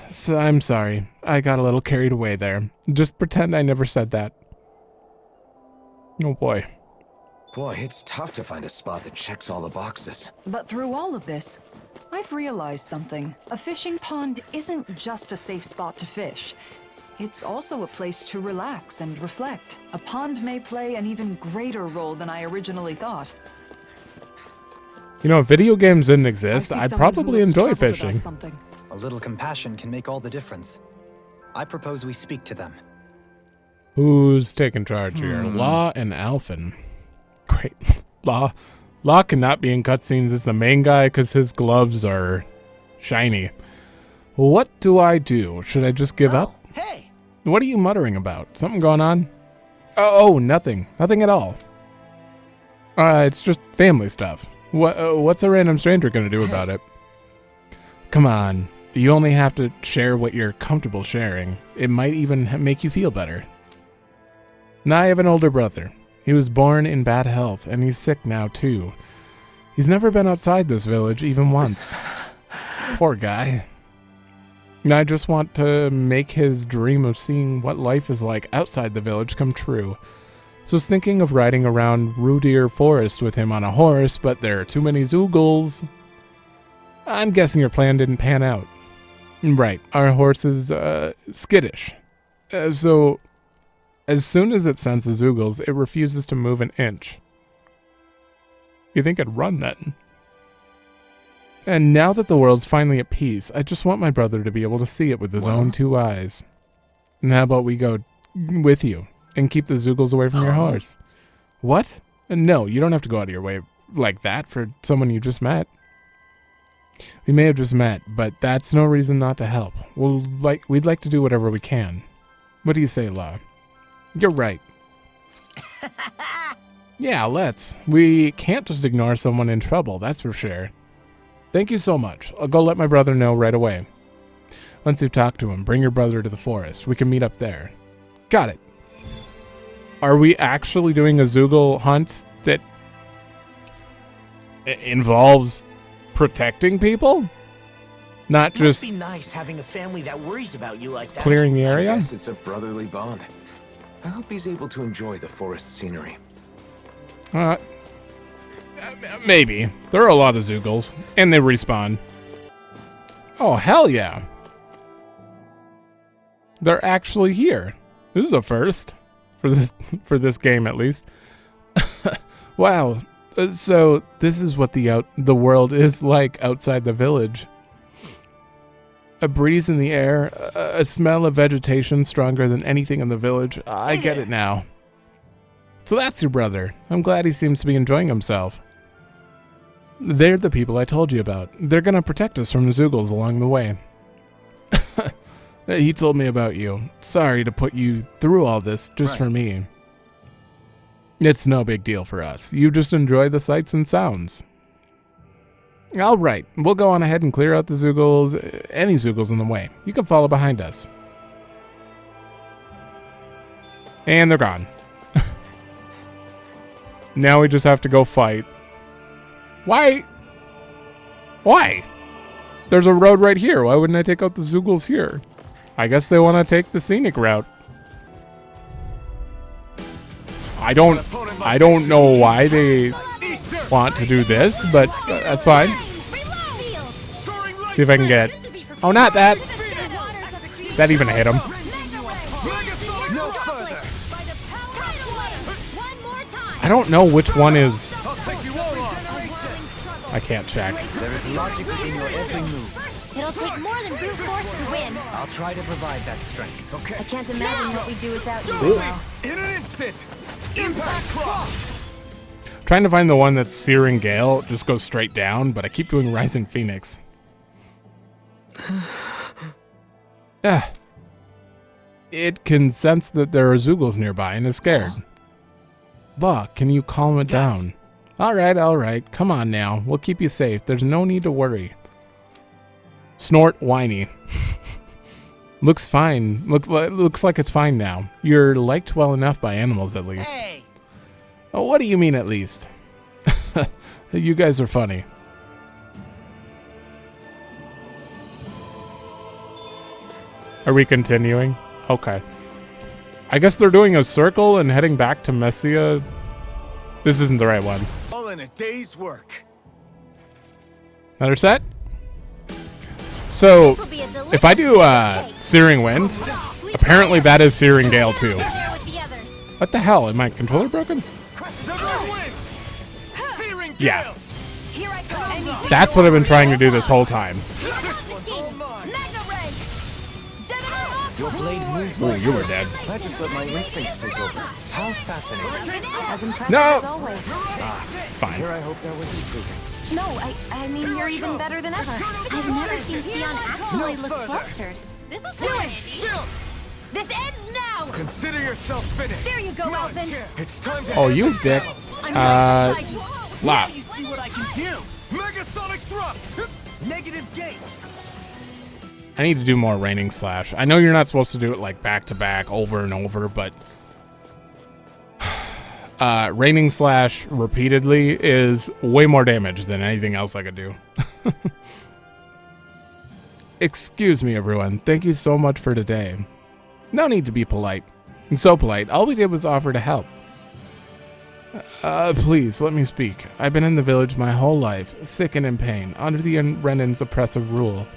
So I'm sorry. I got a little carried away there. Just pretend I never said that. Oh boy. Boy, it's tough to find a spot that checks all the boxes. But through all of this, I've realized something. A fishing pond isn't just a safe spot to fish. It's also a place to relax and reflect. A pond may play an even greater role than I originally thought. You know, if video games didn't exist, I'd probably enjoy fishing. A little compassion can make all the difference. I propose we speak to them. Who's taking charge here? Law and Alphen. Great. Law cannot be in cutscenes as the main guy because his gloves are shiny. What do I do? Should I just give up? Hey! What are you muttering about? Something going on? Oh, nothing. Nothing at all. It's just family stuff. What's a random stranger going to do about it? Come on. You only have to share what you're comfortable sharing. It might even make you feel better. Now I have an older brother. He was born in bad health, and he's sick now, too. He's never been outside this village even once. Poor guy. And I just want to make his dream of seeing what life is like outside the village come true. So I was thinking of riding around Rudir Forest with him on a horse, but there are too many Zoogles. I'm guessing your plan didn't pan out. Right, our horse is skittish. So as soon as it senses Zoogles, it refuses to move an inch. You think I'd run then? And now that the world's finally at peace, I just want my brother to be able to see it with his own two eyes. And how about we go with you and keep the Zoogles away from your horse? What? No, you don't have to go out of your way like that for someone you just met. We may have just met, but that's no reason not to help. We'd like to do whatever we can. What do you say, Law? You're right. Yeah, let's. We can't just ignore someone in trouble, that's for sure. Thank you so much. I'll go let my brother know right away. Once you've talked to him, bring your brother to the forest. We can meet up there. Got it. Are we actually doing a Zoogle hunt that involves protecting people? Not It must just be nice having a family that worries about you like that. clearing the I area? guess it's a brotherly bond. I hope he's able to enjoy the forest scenery. Maybe. There are a lot of Zoogles, and they respawn. Oh, hell yeah. They're actually here. This is a first for this game, at least. Wow. So this is what the world is like outside the village. A breeze in the air, a smell of vegetation stronger than anything in the village. I get it now. So that's your brother. I'm glad he seems to be enjoying himself. They're the people I told you about. They're gonna protect us from the Zoogles along the way. He told me about you. Sorry to put you through all this just for me. It's no big deal for us. You just enjoy the sights and sounds. All right, we'll go on ahead and clear out the Zoogles, any Zoogles in the way. You can follow behind us. And they're gone. Now we just have to go fight. Why? Why? There's a road right here. Why wouldn't I take out the Zoogles here? I guess they want to take the scenic route. I don't know why they want to do this, but that's fine. See if I can get... Oh, not that! That even hit him. I don't know which one is... I can't check. There is logic within your every move. It'll take more than brute force to win. I'll try to provide that strength. I can't imagine what we do without you now. In an instant! Impact cross! Trying to find the one that's Searing Gale just goes straight down, but I keep doing Rising Phoenix. It can sense that there are Zoogles nearby and is scared. Buck, can you calm it down? Alright. Come on now. We'll keep you safe. There's no need to worry. Snort whiny. Looks fine. Looks like it's fine now. You're liked well enough by animals, at least. Hey. Oh, what do you mean, at least? You guys are funny. Are we continuing? Okay. I guess they're doing a circle and heading back to Messia. This isn't the right one. All in a day's work. Another set? So, if I do Searing Wind, apparently that is Searing Gale too. What the hell? Is my controller broken? Yeah. That's what I've been trying to do this whole time. Your blade moves. Oh, you were dead. I just let my instincts take over. How fascinating. As impressive No! as always. It's fine. Here I hoped I was improving. No, I mean, you're even better than ever. I've never seen Theon actually look flustered. This'll do it! This ends now! Consider yourself finished. There you go, Alphen! It's time to Oh, you dick. Lop. You see what I can do? Megasonic thrust! Negative gate. I need to do more Raining Slash. I know you're not supposed to do it like back to back over and over, but Raining Slash repeatedly is way more damage than anything else I could do. Excuse me, everyone. Thank you so much for today. No need to be polite. I'm so polite. All we did was offer to help. Please, let me speak. I've been in the village my whole life, sick and in pain, under the Renan's oppressive rule.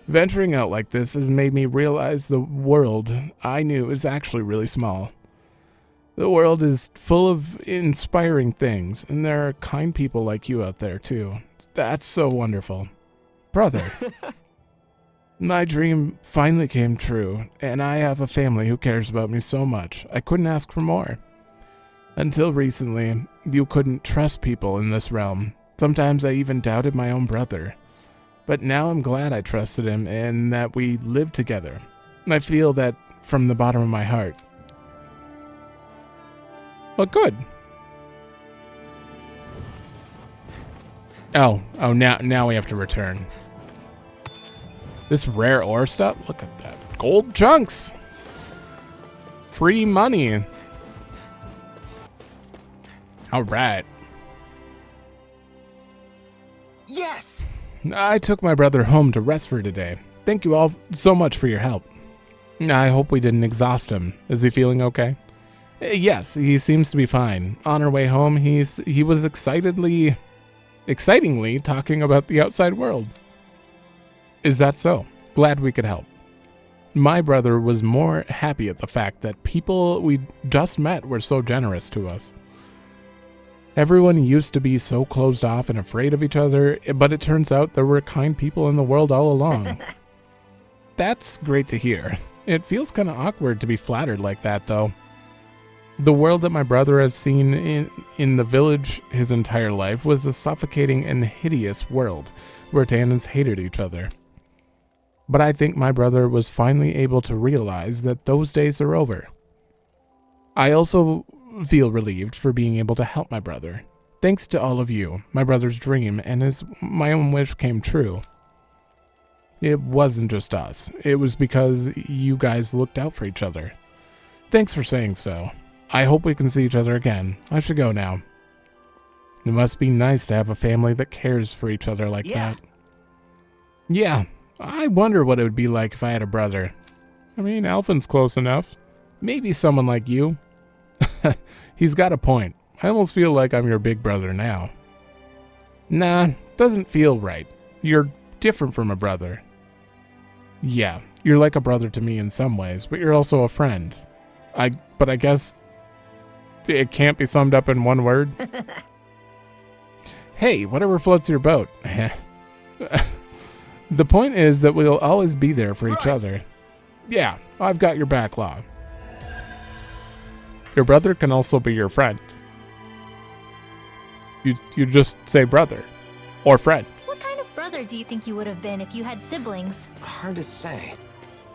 Venturing out like this has made me realize the world I knew is actually really small. The world is full of inspiring things, and there are kind people like you out there, too. That's so wonderful. Brother, my dream finally came true, and I have a family who cares about me so much. I couldn't ask for more. Until recently, you couldn't trust people in this realm. Sometimes I even doubted my own brother. But now I'm glad I trusted him and that we live together. I feel that from the bottom of my heart. Well, good. Oh, now we have to return. This rare ore stuff? Look at that. Gold chunks! Free money. All right. Yes! I took my brother home to rest for today. Thank you all so much for your help. I hope we didn't exhaust him. Is he feeling okay? Yes, he seems to be fine. On our way home, he was excitingly talking about the outside world. Is that so? Glad we could help. My brother was more happy at the fact that people we just met were so generous to us. Everyone used to be so closed off and afraid of each other, but it turns out there were kind people in the world all along. That's great to hear. It feels kind of awkward to be flattered like that, though. The world that my brother has seen in the village his entire life was a suffocating and hideous world where Dahnans hated each other. But I think my brother was finally able to realize that those days are over. I also feel relieved for being able to help my brother. Thanks to all of you, my brother's dream and my own wish came true. It wasn't just us. It was because you guys looked out for each other. Thanks for saying so. I hope we can see each other again. I should go now. It must be nice to have a family that cares for each other like that. Yeah, I wonder what it would be like if I had a brother. I mean, Alphen's close enough. Maybe someone like you. He's got a point. I almost feel like I'm your big brother now. Nah, doesn't feel right. You're different from a brother. Yeah, you're like a brother to me in some ways, but you're also a friend. But I guess it can't be summed up in one word. Hey, whatever floats your boat. The point is that we'll always be there for each other. Yeah, I've got your back, Law. Your brother can also be your friend. You just say brother or friend. What kind of brother do you think you would have been if you had siblings? Hard to say.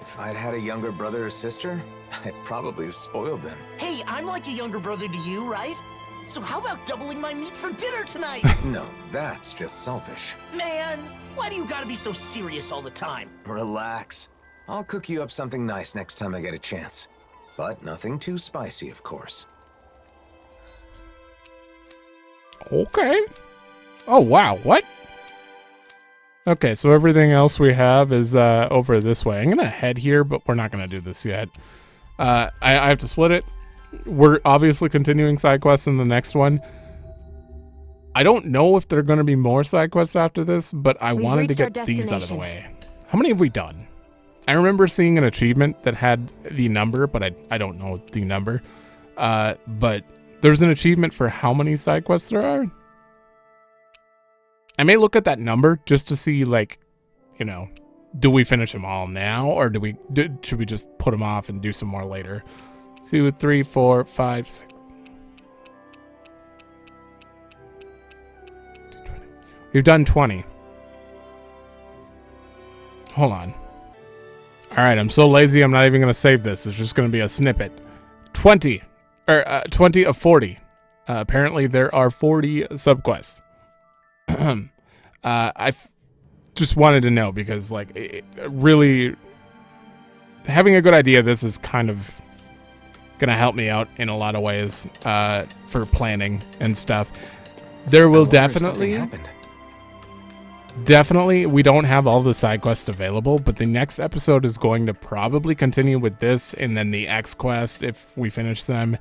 If I'd had a younger brother or sister, I'd probably have spoiled them. Hey, I'm like a younger brother to you, right? So how about doubling my meat for dinner tonight? No, that's just selfish. Man, why do you gotta be so serious all the time? Relax. I'll cook you up something nice next time I get a chance. But nothing too spicy, of course. Okay. Oh, wow. What? Okay, so everything else we have is over this way. I'm going to head here, but we're not going to do this yet. I have to split it. We're obviously continuing side quests in the next one. I don't know if there are going to be more side quests after this, but I wanted to get these out of the way. How many have we done? I remember seeing an achievement that had the number, but I don't know the number. But there's an achievement for how many side quests there are. I may look at that number just to see, like, you know, do we finish them all now, or should we just put them off and do some more later? 2, 3, 4, 5, 6. We've done 20. Hold on. All right, I'm so lazy, I'm not even going to save this. It's just going to be a snippet. 20 of 40. Apparently, there are 40 subquests. I just wanted to know because, like, really having a good idea of this is kind of going to help me out in a lot of ways for planning and stuff. There will definitely... Definitely, we don't have all the side quests available, but the next episode is going to probably continue with this and then the X quest if we finish them.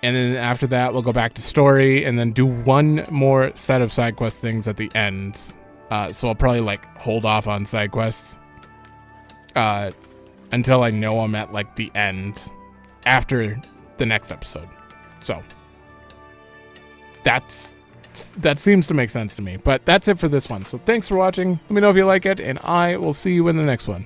And then after that, we'll go back to story and then do one more set of side quest things at the end. So I'll probably, like, hold off on side quests until I know I'm at, like, the end after the next episode. So that seems to make sense to me, but that's it for this one. So thanks for watching. Let me know if you like it, and I will see you in the next one.